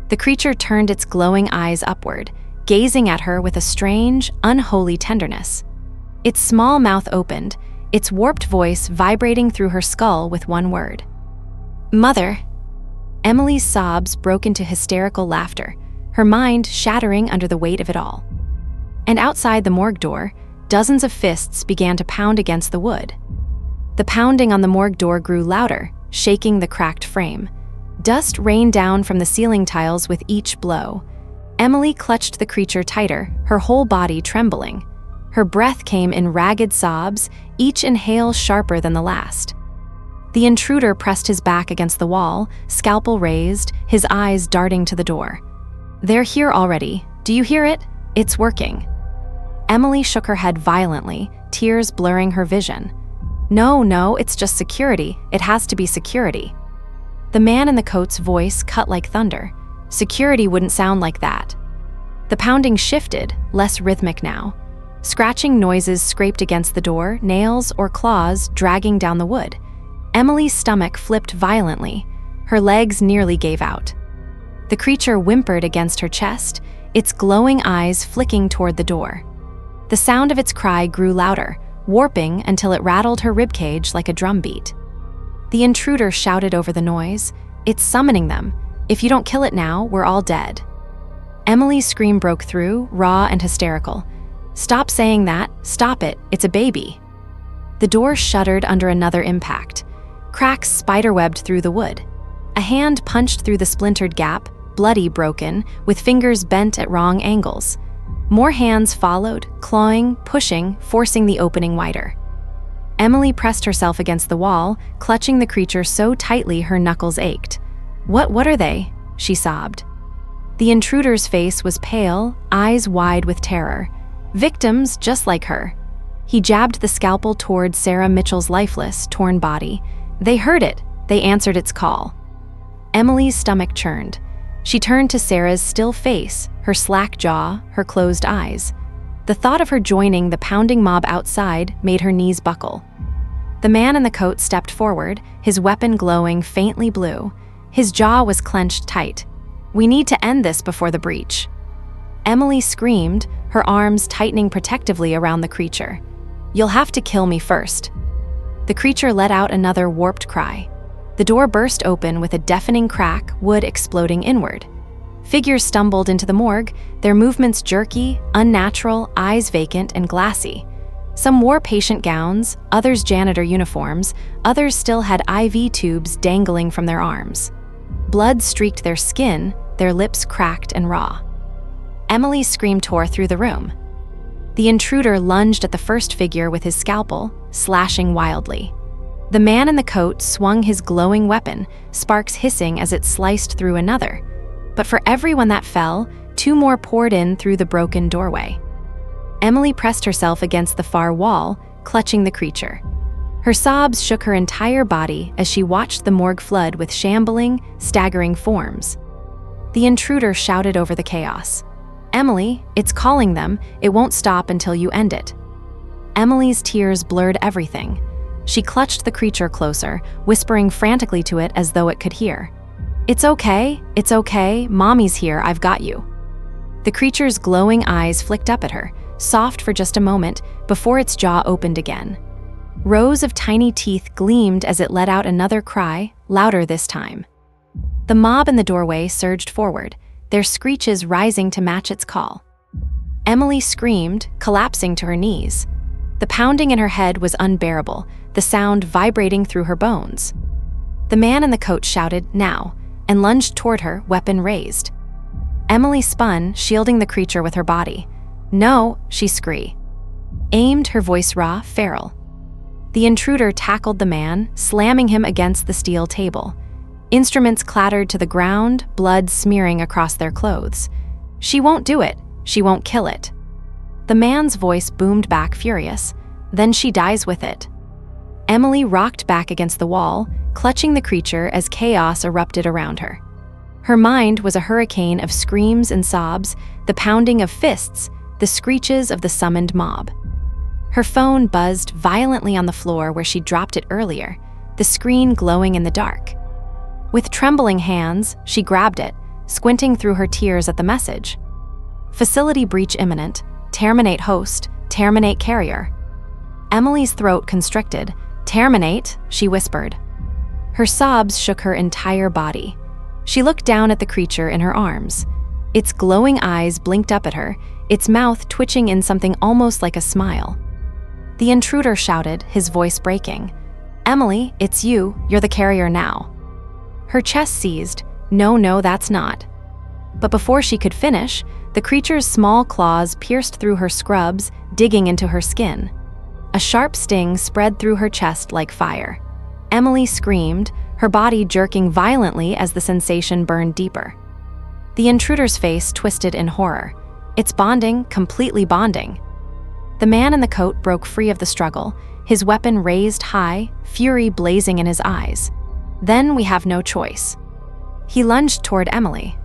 The creature turned its glowing eyes upward, gazing at her with a strange, unholy tenderness. Its small mouth opened, its warped voice vibrating through her skull with one word. "Mother." Emily's sobs broke into hysterical laughter, her mind shattering under the weight of it all. And outside the morgue door, dozens of fists began to pound against the wood. The pounding on the morgue door grew louder, shaking the cracked frame. Dust rained down from the ceiling tiles with each blow. Emily clutched the creature tighter, her whole body trembling. Her breath came in ragged sobs, each inhale sharper than the last. The intruder pressed his back against the wall, scalpel raised, his eyes darting to the door. "They're here already. Do you hear it? It's working." Emily shook her head violently, tears blurring her vision. No, it's just security. It has to be security." The man in the coat's voice cut like thunder. Security wouldn't sound like that. The pounding shifted, less rhythmic now. Scratching noises scraped against the door, nails or claws dragging down the wood. Emily's stomach flipped violently. Her legs nearly gave out. The creature whimpered against her chest, its glowing eyes flicking toward the door. The sound of its cry grew louder, warping until it rattled her ribcage like a drumbeat. The intruder shouted over the noise, "It's summoning them. If you don't kill it now, we're all dead." Emily's scream broke through, raw and hysterical. "Stop saying that. Stop it. It's a baby." The door shuddered under another impact. Cracks spiderwebbed through the wood. A hand punched through the splintered gap, bloody, broken, with fingers bent at wrong angles. More hands followed, clawing, pushing, forcing the opening wider. Emily pressed herself against the wall, clutching the creature so tightly her knuckles ached. What are they?" she sobbed. The intruder's face was pale, eyes wide with terror. Victims just like her. He jabbed the scalpel toward Sarah Mitchell's lifeless, torn body. They heard it. They answered its call. Emily's stomach churned. She turned to Sarah's still face, her slack jaw, her closed eyes. The thought of her joining the pounding mob outside made her knees buckle. The man in the coat stepped forward, his weapon glowing faintly blue. His jaw was clenched tight. "We need to end this before the breach." Emily screamed, her arms tightening protectively around the creature. "You'll have to kill me first." The creature let out another warped cry. The door burst open with a deafening crack, wood exploding inward. Figures stumbled into the morgue, their movements jerky, unnatural, eyes vacant and glassy. Some wore patient gowns, others janitor uniforms, others still had IV tubes dangling from their arms. Blood streaked their skin, their lips cracked and raw. Emily's scream tore through the room. The intruder lunged at the first figure with his scalpel, slashing wildly. The man in the coat swung his glowing weapon, sparks hissing as it sliced through another. But for everyone that fell, two more poured in through the broken doorway. Emily pressed herself against the far wall, clutching the creature. Her sobs shook her entire body as she watched the morgue flood with shambling, staggering forms. The intruder shouted over the chaos. "Emily, it's calling them. It won't stop until you end it." Emily's tears blurred everything. She clutched the creature closer, whispering frantically to it as though it could hear. It's okay, Mommy's here, I've got you." The creature's glowing eyes flicked up at her, soft for just a moment, before its jaw opened again. Rows of tiny teeth gleamed as it let out another cry, louder this time. The mob in the doorway surged forward, their screeches rising to match its call. Emily screamed, collapsing to her knees. The pounding in her head was unbearable, the sound vibrating through her bones. The man in the coat shouted, "Now," and lunged toward her, weapon raised. Emily spun, shielding the creature with her body. "No," she screamed. Aimed, her voice raw, feral. The intruder tackled the man, slamming him against the steel table. Instruments clattered to the ground, blood smearing across their clothes. "She won't do it. She won't kill it." The man's voice boomed back, furious. "Then she dies with it." Emily rocked back against the wall, clutching the creature as chaos erupted around her. Her mind was a hurricane of screams and sobs, the pounding of fists, the screeches of the summoned mob. Her phone buzzed violently on the floor where she dropped it earlier, the screen glowing in the dark. With trembling hands, she grabbed it, squinting through her tears at the message. Facility breach imminent. Terminate host. Terminate carrier. Emily's throat constricted. Terminate, she whispered. Her sobs shook her entire body. She looked down at the creature in her arms. Its glowing eyes blinked up at her, its mouth twitching in something almost like a smile. The intruder shouted, his voice breaking. Emily, it's you. You're the carrier now. Her chest seized. No, that's not. But before she could finish, the creature's small claws pierced through her scrubs, digging into her skin. A sharp sting spread through her chest like fire. Emily screamed, her body jerking violently as the sensation burned deeper. The intruder's face twisted in horror. It's bonding, completely bonding. The man in the coat broke free of the struggle, his weapon raised high, fury blazing in his eyes. Then we have no choice. He lunged toward Emily.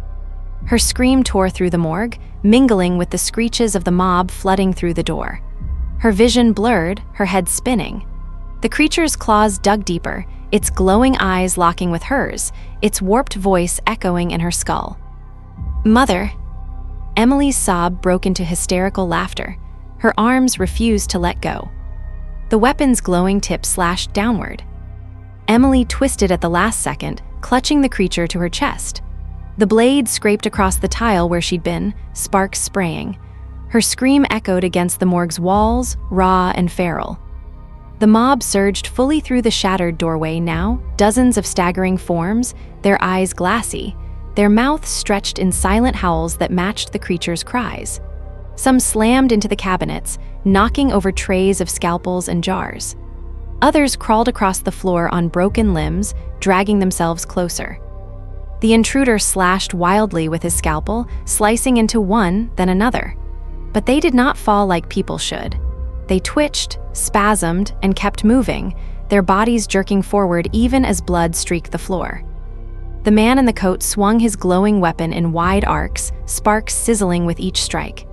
Her scream tore through the morgue, mingling with the screeches of the mob flooding through the door. Her vision blurred, her head spinning. The creature's claws dug deeper, its glowing eyes locking with hers, its warped voice echoing in her skull. Mother! Emily's sob broke into hysterical laughter. Her arms refused to let go. The weapon's glowing tip slashed downward. Emily twisted at the last second, clutching the creature to her chest. The blade scraped across the tile where she'd been, sparks spraying. Her scream echoed against the morgue's walls, raw and feral. The mob surged fully through the shattered doorway now, dozens of staggering forms, their eyes glassy, their mouths stretched in silent howls that matched the creature's cries. Some slammed into the cabinets, knocking over trays of scalpels and jars. Others crawled across the floor on broken limbs, dragging themselves closer. The intruder slashed wildly with his scalpel, slicing into one, then another. But they did not fall like people should. They twitched, spasmed, and kept moving, their bodies jerking forward even as blood streaked the floor. The man in the coat swung his glowing weapon in wide arcs, sparks sizzling with each strike.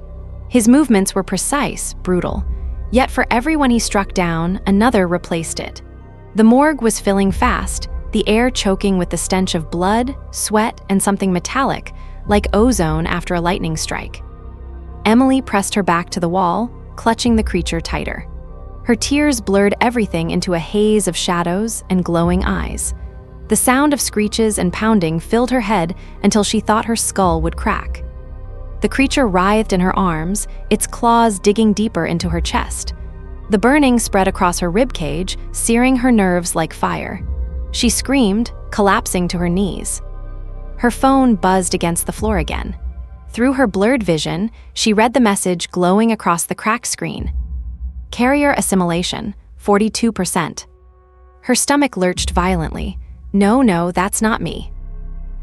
His movements were precise, brutal. Yet for every one he struck down, another replaced it. The morgue was filling fast, the air choking with the stench of blood, sweat, and something metallic, like ozone after a lightning strike. Emily pressed her back to the wall, clutching the creature tighter. Her tears blurred everything into a haze of shadows and glowing eyes. The sound of screeches and pounding filled her head until she thought her skull would crack. The creature writhed in her arms, its claws digging deeper into her chest. The burning spread across her ribcage, searing her nerves like fire. She screamed, collapsing to her knees. Her phone buzzed against the floor again. Through her blurred vision, she read the message glowing across the crack screen. Carrier assimilation, 42%. Her stomach lurched violently. No, that's not me.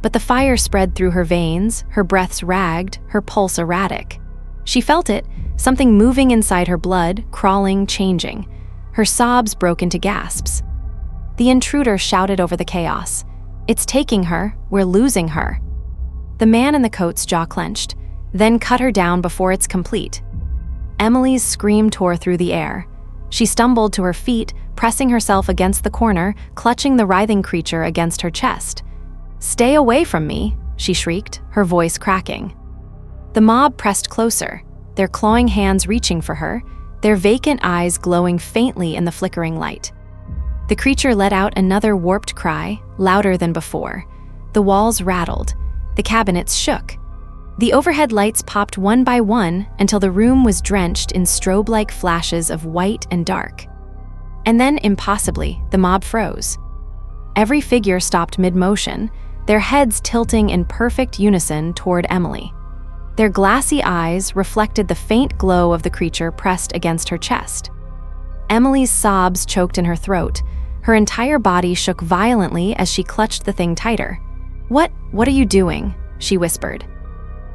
But the fire spread through her veins, her breaths ragged, her pulse erratic. She felt it, something moving inside her blood, crawling, changing. Her sobs broke into gasps. The intruder shouted over the chaos. It's taking her, we're losing her. The man in the coat's jaw clenched, then cut her down before it's complete. Emily's scream tore through the air. She stumbled to her feet, pressing herself against the corner, clutching the writhing creature against her chest. Stay away from me, she shrieked, her voice cracking. The mob pressed closer, their clawing hands reaching for her, their vacant eyes glowing faintly in the flickering light. The creature let out another warped cry, louder than before. The walls rattled. The cabinets shook. The overhead lights popped one by one until the room was drenched in strobe-like flashes of white and dark. And then, impossibly, the mob froze. Every figure stopped mid-motion, their heads tilting in perfect unison toward Emily. Their glassy eyes reflected the faint glow of the creature pressed against her chest. Emily's sobs choked in her throat. Her entire body shook violently as she clutched the thing tighter. What are you doing?" she whispered.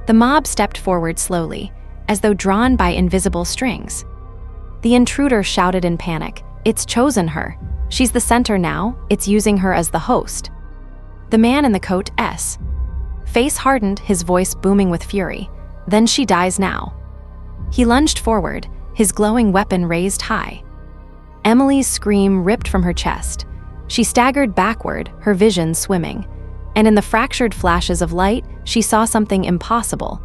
The mob stepped forward slowly, as though drawn by invisible strings. The intruder shouted in panic, "It's chosen her. She's the center now, it's using her as the host." The man in the coat face hardened, his voice booming with fury. "Then she dies now." He lunged forward, his glowing weapon raised high. Emily's scream ripped from her chest. She staggered backward, her vision swimming. And in the fractured flashes of light, she saw something impossible.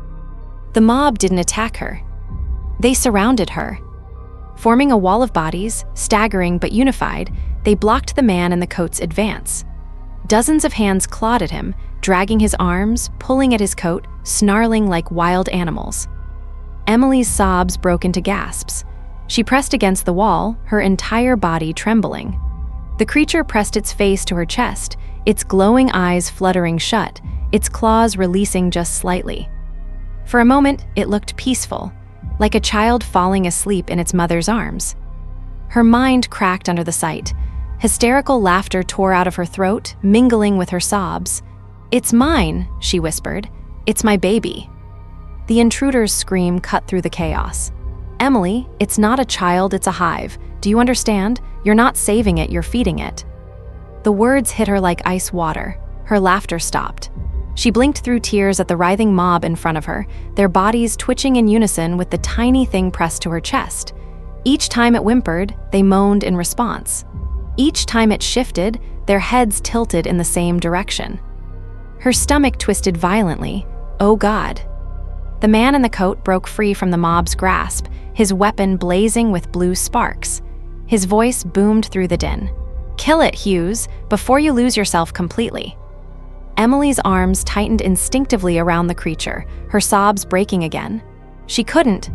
The mob didn't attack her. They surrounded her. Forming a wall of bodies, staggering but unified, they blocked the man in the coat's advance. Dozens of hands clawed at him, dragging his arms, pulling at his coat, snarling like wild animals. Emily's sobs broke into gasps. She pressed against the wall, her entire body trembling. The creature pressed its face to her chest, its glowing eyes fluttering shut, its claws releasing just slightly. For a moment, it looked peaceful, like a child falling asleep in its mother's arms. Her mind cracked under the sight. Hysterical laughter tore out of her throat, mingling with her sobs. "It's mine," she whispered. "It's my baby." The intruder's scream cut through the chaos. "Emily, it's not a child, it's a hive. Do you understand? You're not saving it, you're feeding it." The words hit her like ice water. Her laughter stopped. She blinked through tears at the writhing mob in front of her, their bodies twitching in unison with the tiny thing pressed to her chest. Each time it whimpered, they moaned in response. Each time it shifted, their heads tilted in the same direction. Her stomach twisted violently. Oh God. The man in the coat broke free from the mob's grasp, his weapon blazing with blue sparks. His voice boomed through the din. "Kill it, Hughes, before you lose yourself completely." Emily's arms tightened instinctively around the creature, her sobs breaking again. She couldn't.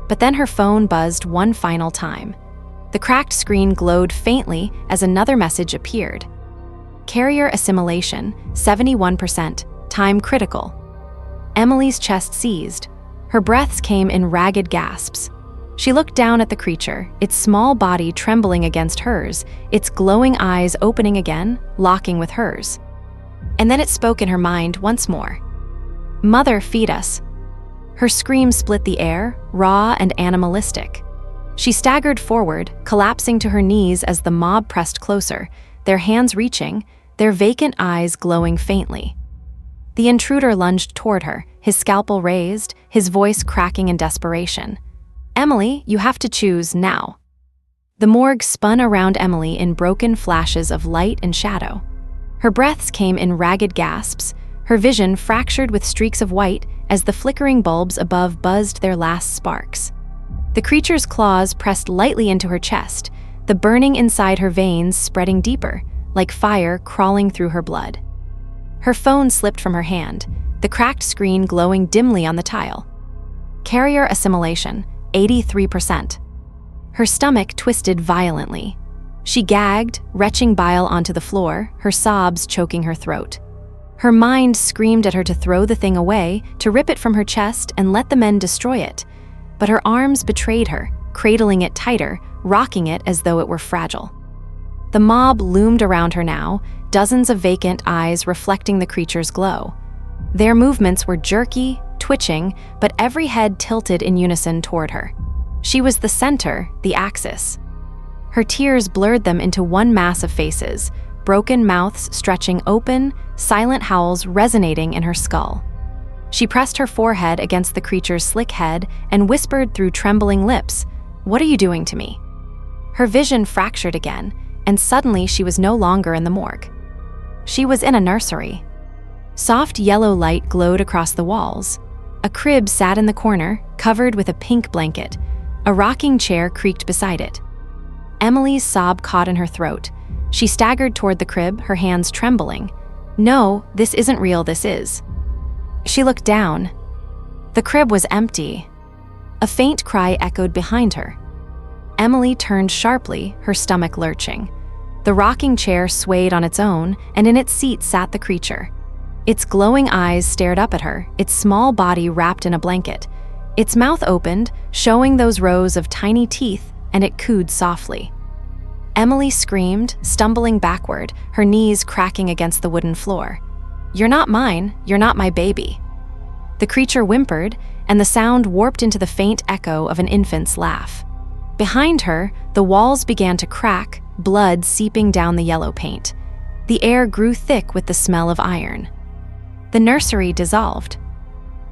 But then her phone buzzed one final time. The cracked screen glowed faintly as another message appeared. Carrier assimilation, 71%, time critical. Emily's chest seized. Her breaths came in ragged gasps. She looked down at the creature, its small body trembling against hers, its glowing eyes opening again, locking with hers. And then it spoke in her mind once more. "Mother, feed us." Her scream split the air, raw and animalistic. She staggered forward, collapsing to her knees as the mob pressed closer, their hands reaching, their vacant eyes glowing faintly. The intruder lunged toward her, his scalpel raised, his voice cracking in desperation. "Emily, you have to choose now." The morgue spun around Emily in broken flashes of light and shadow. Her breaths came in ragged gasps, her vision fractured with streaks of white as the flickering bulbs above buzzed their last sparks. The creature's claws pressed lightly into her chest, the burning inside her veins spreading deeper, like fire crawling through her blood. Her phone slipped from her hand, the cracked screen glowing dimly on the tile. Carrier assimilation, 83%. Her stomach twisted violently. She gagged, retching bile onto the floor, her sobs choking her throat. Her mind screamed at her to throw the thing away, to rip it from her chest and let the men destroy it. But her arms betrayed her, cradling it tighter, rocking it as though it were fragile. The mob loomed around her now, dozens of vacant eyes reflecting the creature's glow. Their movements were jerky, twitching, but every head tilted in unison toward her. She was the center, the axis. Her tears blurred them into one mass of faces, broken mouths stretching open, silent howls resonating in her skull. She pressed her forehead against the creature's slick head and whispered through trembling lips, "What are you doing to me?" Her vision fractured again, and suddenly she was no longer in the morgue. She was in a nursery. Soft yellow light glowed across the walls. A crib sat in the corner, covered with a pink blanket. A rocking chair creaked beside it. Emily's sob caught in her throat. She staggered toward the crib, her hands trembling. "No, this isn't real, this is." She looked down. The crib was empty. A faint cry echoed behind her. Emily turned sharply, her stomach lurching. The rocking chair swayed on its own, and in its seat sat the creature. Its glowing eyes stared up at her, its small body wrapped in a blanket. Its mouth opened, showing those rows of tiny teeth, and it cooed softly. Emily screamed, stumbling backward, her knees cracking against the wooden floor. "You're not mine, you're not my baby." The creature whimpered, and the sound warped into the faint echo of an infant's laugh. Behind her, the walls began to crack, blood seeping down the yellow paint. The air grew thick with the smell of iron. The nursery dissolved.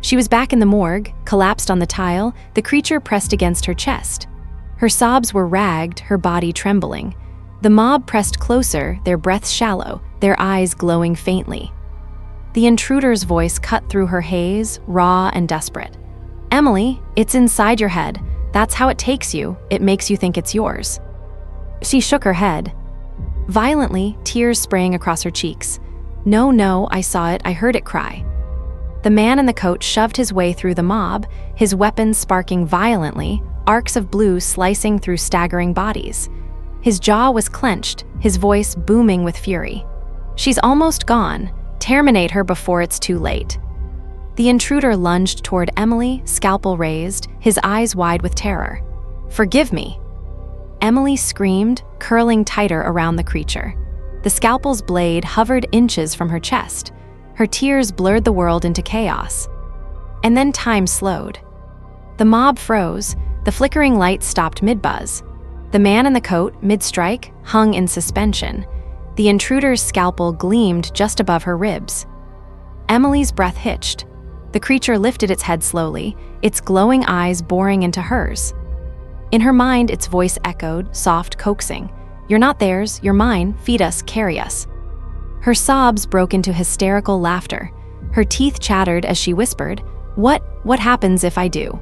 She was back in the morgue, collapsed on the tile, the creature pressed against her chest. Her sobs were ragged, her body trembling. The mob pressed closer, their breaths shallow, their eyes glowing faintly. The intruder's voice cut through her haze, raw and desperate. "Emily, it's inside your head. That's how it takes you. It makes you think it's yours." She shook her head. Violently, tears spraying across her cheeks. No, I saw it, I heard it cry." The man in the coat shoved his way through the mob, his weapons sparking violently, arcs of blue slicing through staggering bodies. His jaw was clenched, his voice booming with fury. "She's almost gone. Terminate her before it's too late." The intruder lunged toward Emily, scalpel raised, his eyes wide with terror. "Forgive me." Emily screamed, curling tighter around the creature. The scalpel's blade hovered inches from her chest. Her tears blurred the world into chaos. And then time slowed. The mob froze, the flickering lights stopped mid-buzz. The man in the coat, mid-strike, hung in suspension. The intruder's scalpel gleamed just above her ribs. Emily's breath hitched. The creature lifted its head slowly, its glowing eyes boring into hers. In her mind, its voice echoed, soft, coaxing. "You're not theirs, you're mine, feed us, carry us." Her sobs broke into hysterical laughter. Her teeth chattered as she whispered, What happens if I do?"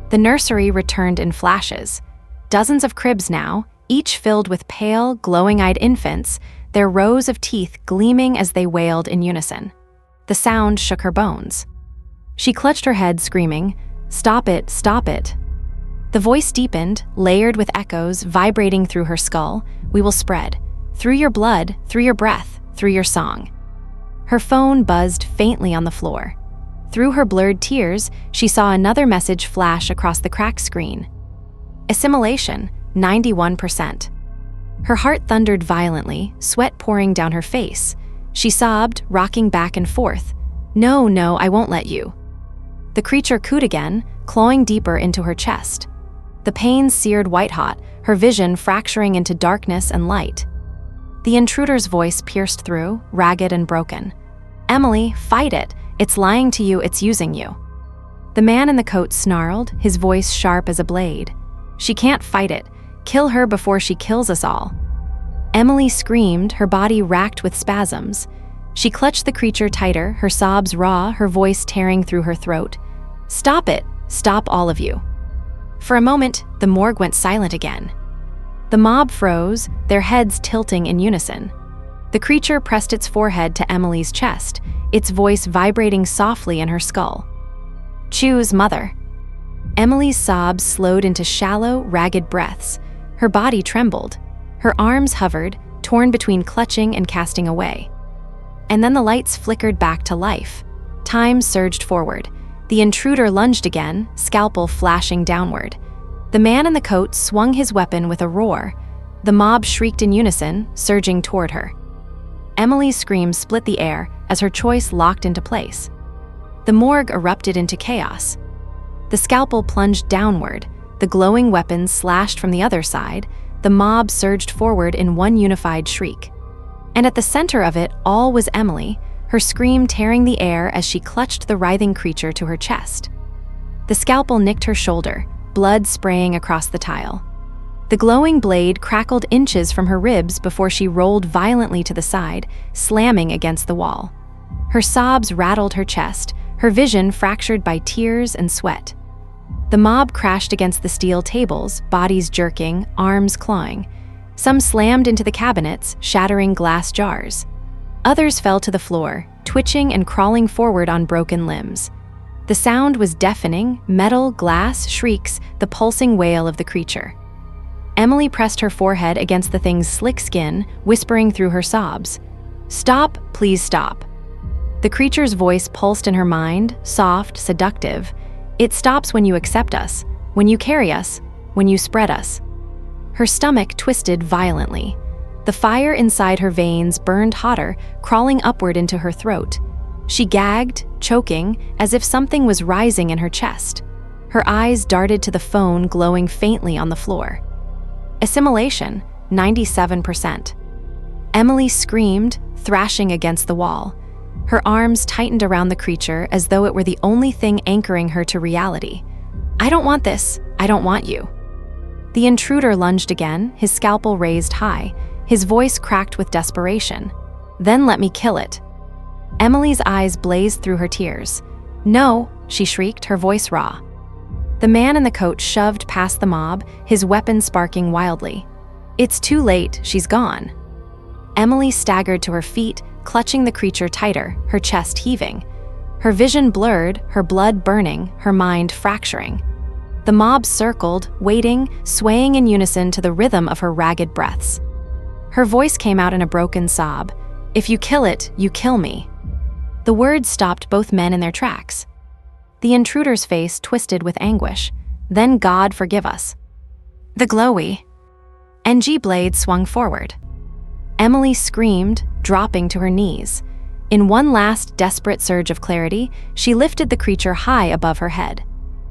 The nursery returned in flashes. Dozens of cribs now, each filled with pale, glowing-eyed infants, their rows of teeth gleaming as they wailed in unison. The sound shook her bones. She clutched her head, screaming, "Stop it, stop it." The voice deepened, layered with echoes vibrating through her skull. "We will spread. Through your blood, through your breath, through your song." Her phone buzzed faintly on the floor. Through her blurred tears, she saw another message flash across the cracked screen. Assimilation, 91%. Her heart thundered violently, sweat pouring down her face. She sobbed, rocking back and forth. No, I won't let you." The creature cooed again, clawing deeper into her chest. The pain seared white-hot, her vision fracturing into darkness and light. The intruder's voice pierced through, ragged and broken. "Emily, fight it. It's lying to you, it's using you." The man in the coat snarled, his voice sharp as a blade. "She can't fight it. Kill her before she kills us all." Emily screamed, her body racked with spasms. She clutched the creature tighter, her sobs raw, her voice tearing through her throat. "Stop it. Stop, all of you." For a moment, the morgue went silent again. The mob froze, their heads tilting in unison. The creature pressed its forehead to Emily's chest, its voice vibrating softly in her skull. "Choose, mother." Emily's sobs slowed into shallow, ragged breaths. Her body trembled. Her arms hovered, torn between clutching and casting away. And then the lights flickered back to life. Time surged forward. The intruder lunged again, scalpel flashing downward. The man in the coat swung his weapon with a roar. The mob shrieked in unison, surging toward her. Emily's scream split the air as her choice locked into place. The morgue erupted into chaos. The scalpel plunged downward, the glowing weapons slashed from the other side, the mob surged forward in one unified shriek. And at the center of it all was Emily, her scream tearing the air as she clutched the writhing creature to her chest. The scalpel nicked her shoulder, blood spraying across the tile. The glowing blade crackled inches from her ribs before she rolled violently to the side, slamming against the wall. Her sobs rattled her chest, her vision fractured by tears and sweat. The mob crashed against the steel tables, bodies jerking, arms clawing. Some slammed into the cabinets, shattering glass jars. Others fell to the floor, twitching and crawling forward on broken limbs. The sound was deafening, metal, glass, shrieks, the pulsing wail of the creature. Emily pressed her forehead against the thing's slick skin, whispering through her sobs. "Stop, please stop." The creature's voice pulsed in her mind, soft, seductive. "It stops when you accept us, when you carry us, when you spread us." Her stomach twisted violently. The fire inside her veins burned hotter, crawling upward into her throat. She gagged, choking, as if something was rising in her chest. Her eyes darted to the phone glowing faintly on the floor. Assimilation, 97%. Emily screamed, thrashing against the wall. Her arms tightened around the creature as though it were the only thing anchoring her to reality. "I don't want this. I don't want you." The intruder lunged again, his scalpel raised high, his voice cracked with desperation. "Then let me kill it." Emily's eyes blazed through her tears. "No," she shrieked, her voice raw. The man in the coat shoved past the mob, his weapon sparking wildly. "It's too late, she's gone." Emily staggered to her feet, clutching the creature tighter, her chest heaving. Her vision blurred, her blood burning, her mind fracturing. The mob circled, waiting, swaying in unison to the rhythm of her ragged breaths. Her voice came out in a broken sob. "If you kill it, you kill me." The words stopped both men in their tracks. The intruder's face twisted with anguish. "Then God forgive us." The glowy NG blade swung forward. Emily screamed, dropping to her knees. In one last desperate surge of clarity, she lifted the creature high above her head.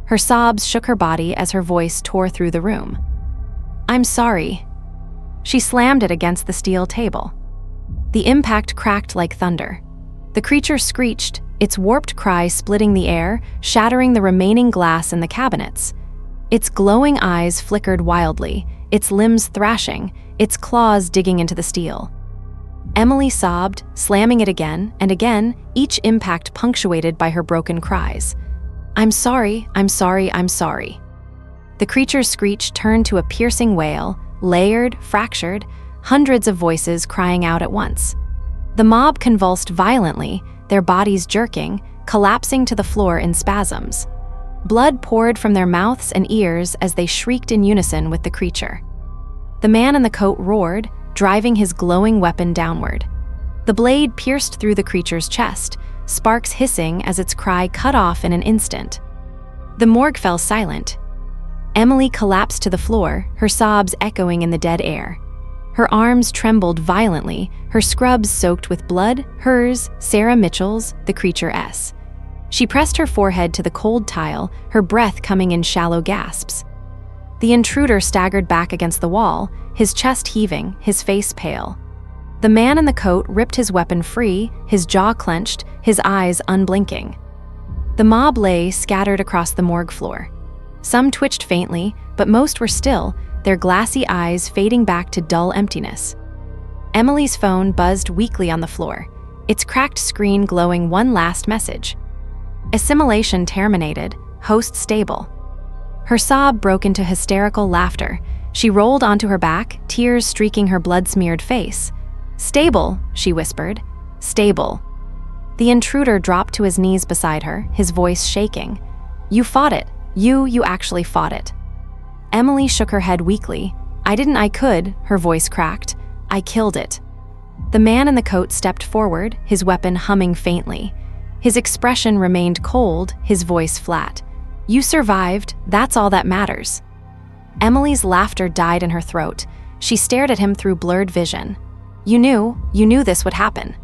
Her sobs shook her body as her voice tore through the room. "I'm sorry." She slammed it against the steel table. The impact cracked like thunder. The creature screeched, its warped cry splitting the air, shattering the remaining glass in the cabinets. Its glowing eyes flickered wildly, its limbs thrashing, its claws digging into the steel. Emily sobbed, slamming it again and again, each impact punctuated by her broken cries. "I'm sorry, I'm sorry, I'm sorry." The creature's screech turned to a piercing wail, layered, fractured, hundreds of voices crying out at once. The mob convulsed violently, their bodies jerking, collapsing to the floor in spasms. Blood poured from their mouths and ears as they shrieked in unison with the creature. The man in the coat roared, driving his glowing weapon downward. The blade pierced through the creature's chest, sparks hissing as its cry cut off in an instant. The morgue fell silent. Emily collapsed to the floor, her sobs echoing in the dead air. Her arms trembled violently, her scrubs soaked with blood, hers, Sarah Mitchell's, the creature's. She pressed her forehead to the cold tile, her breath coming in shallow gasps. The intruder staggered back against the wall, his chest heaving, his face pale. The man in the coat ripped his weapon free, his jaw clenched, his eyes unblinking. The mob lay scattered across the morgue floor. Some twitched faintly, but most were still, their glassy eyes fading back to dull emptiness. Emily's phone buzzed weakly on the floor, its cracked screen glowing one last message. Assimilation terminated, host stable. Her sob broke into hysterical laughter. She rolled onto her back, tears streaking her blood-smeared face. "Stable," she whispered. "Stable." The intruder dropped to his knees beside her, his voice shaking. "You fought it. You actually fought it." Emily shook her head weakly. I could," her voice cracked. "I killed it." The man in the coat stepped forward, his weapon humming faintly. His expression remained cold, his voice flat. "You survived, that's all that matters." Emily's laughter died in her throat. She stared at him through blurred vision. You knew this would happen."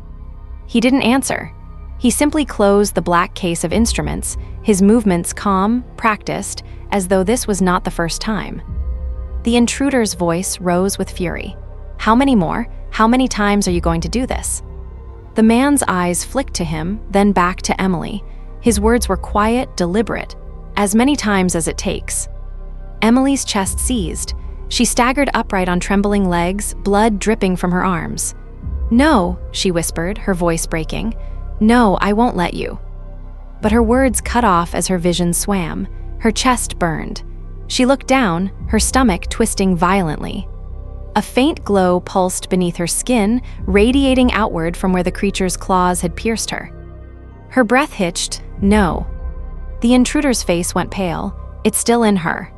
He didn't answer. He simply closed the black case of instruments, his movements calm, practiced, as though this was not the first time. The intruder's voice rose with fury. "How many more? How many times are you going to do this?" The man's eyes flicked to him, then back to Emily. His words were quiet, deliberate. "As many times as it takes." Emily's chest seized. She staggered upright on trembling legs, blood dripping from her arms. "No," she whispered, her voice breaking. "No, I won't let you." But her words cut off as her vision swam. Her chest burned. She looked down, her stomach twisting violently. A faint glow pulsed beneath her skin, radiating outward from where the creature's claws had pierced her. Her breath hitched. "No." The intruder's face went pale. "It's still in her."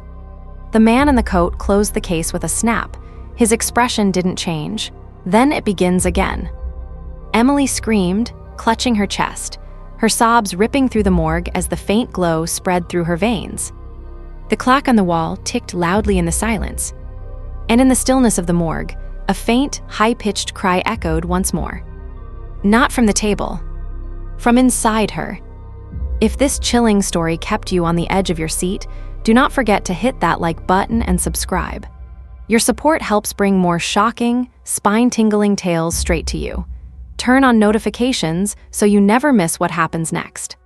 The man in the coat closed the case with a snap. His expression didn't change. Then it begins again. Emily screamed, clutching her chest, her sobs ripping through the morgue as the faint glow spread through her veins. The clock on the wall ticked loudly in the silence. And in the stillness of the morgue, a faint, high-pitched cry echoed once more. Not from the table. From inside her. If this chilling story kept you on the edge of your seat, do not forget to hit that like button and subscribe. Your support helps bring more shocking, spine-tingling tales straight to you. Turn on notifications so you never miss what happens next.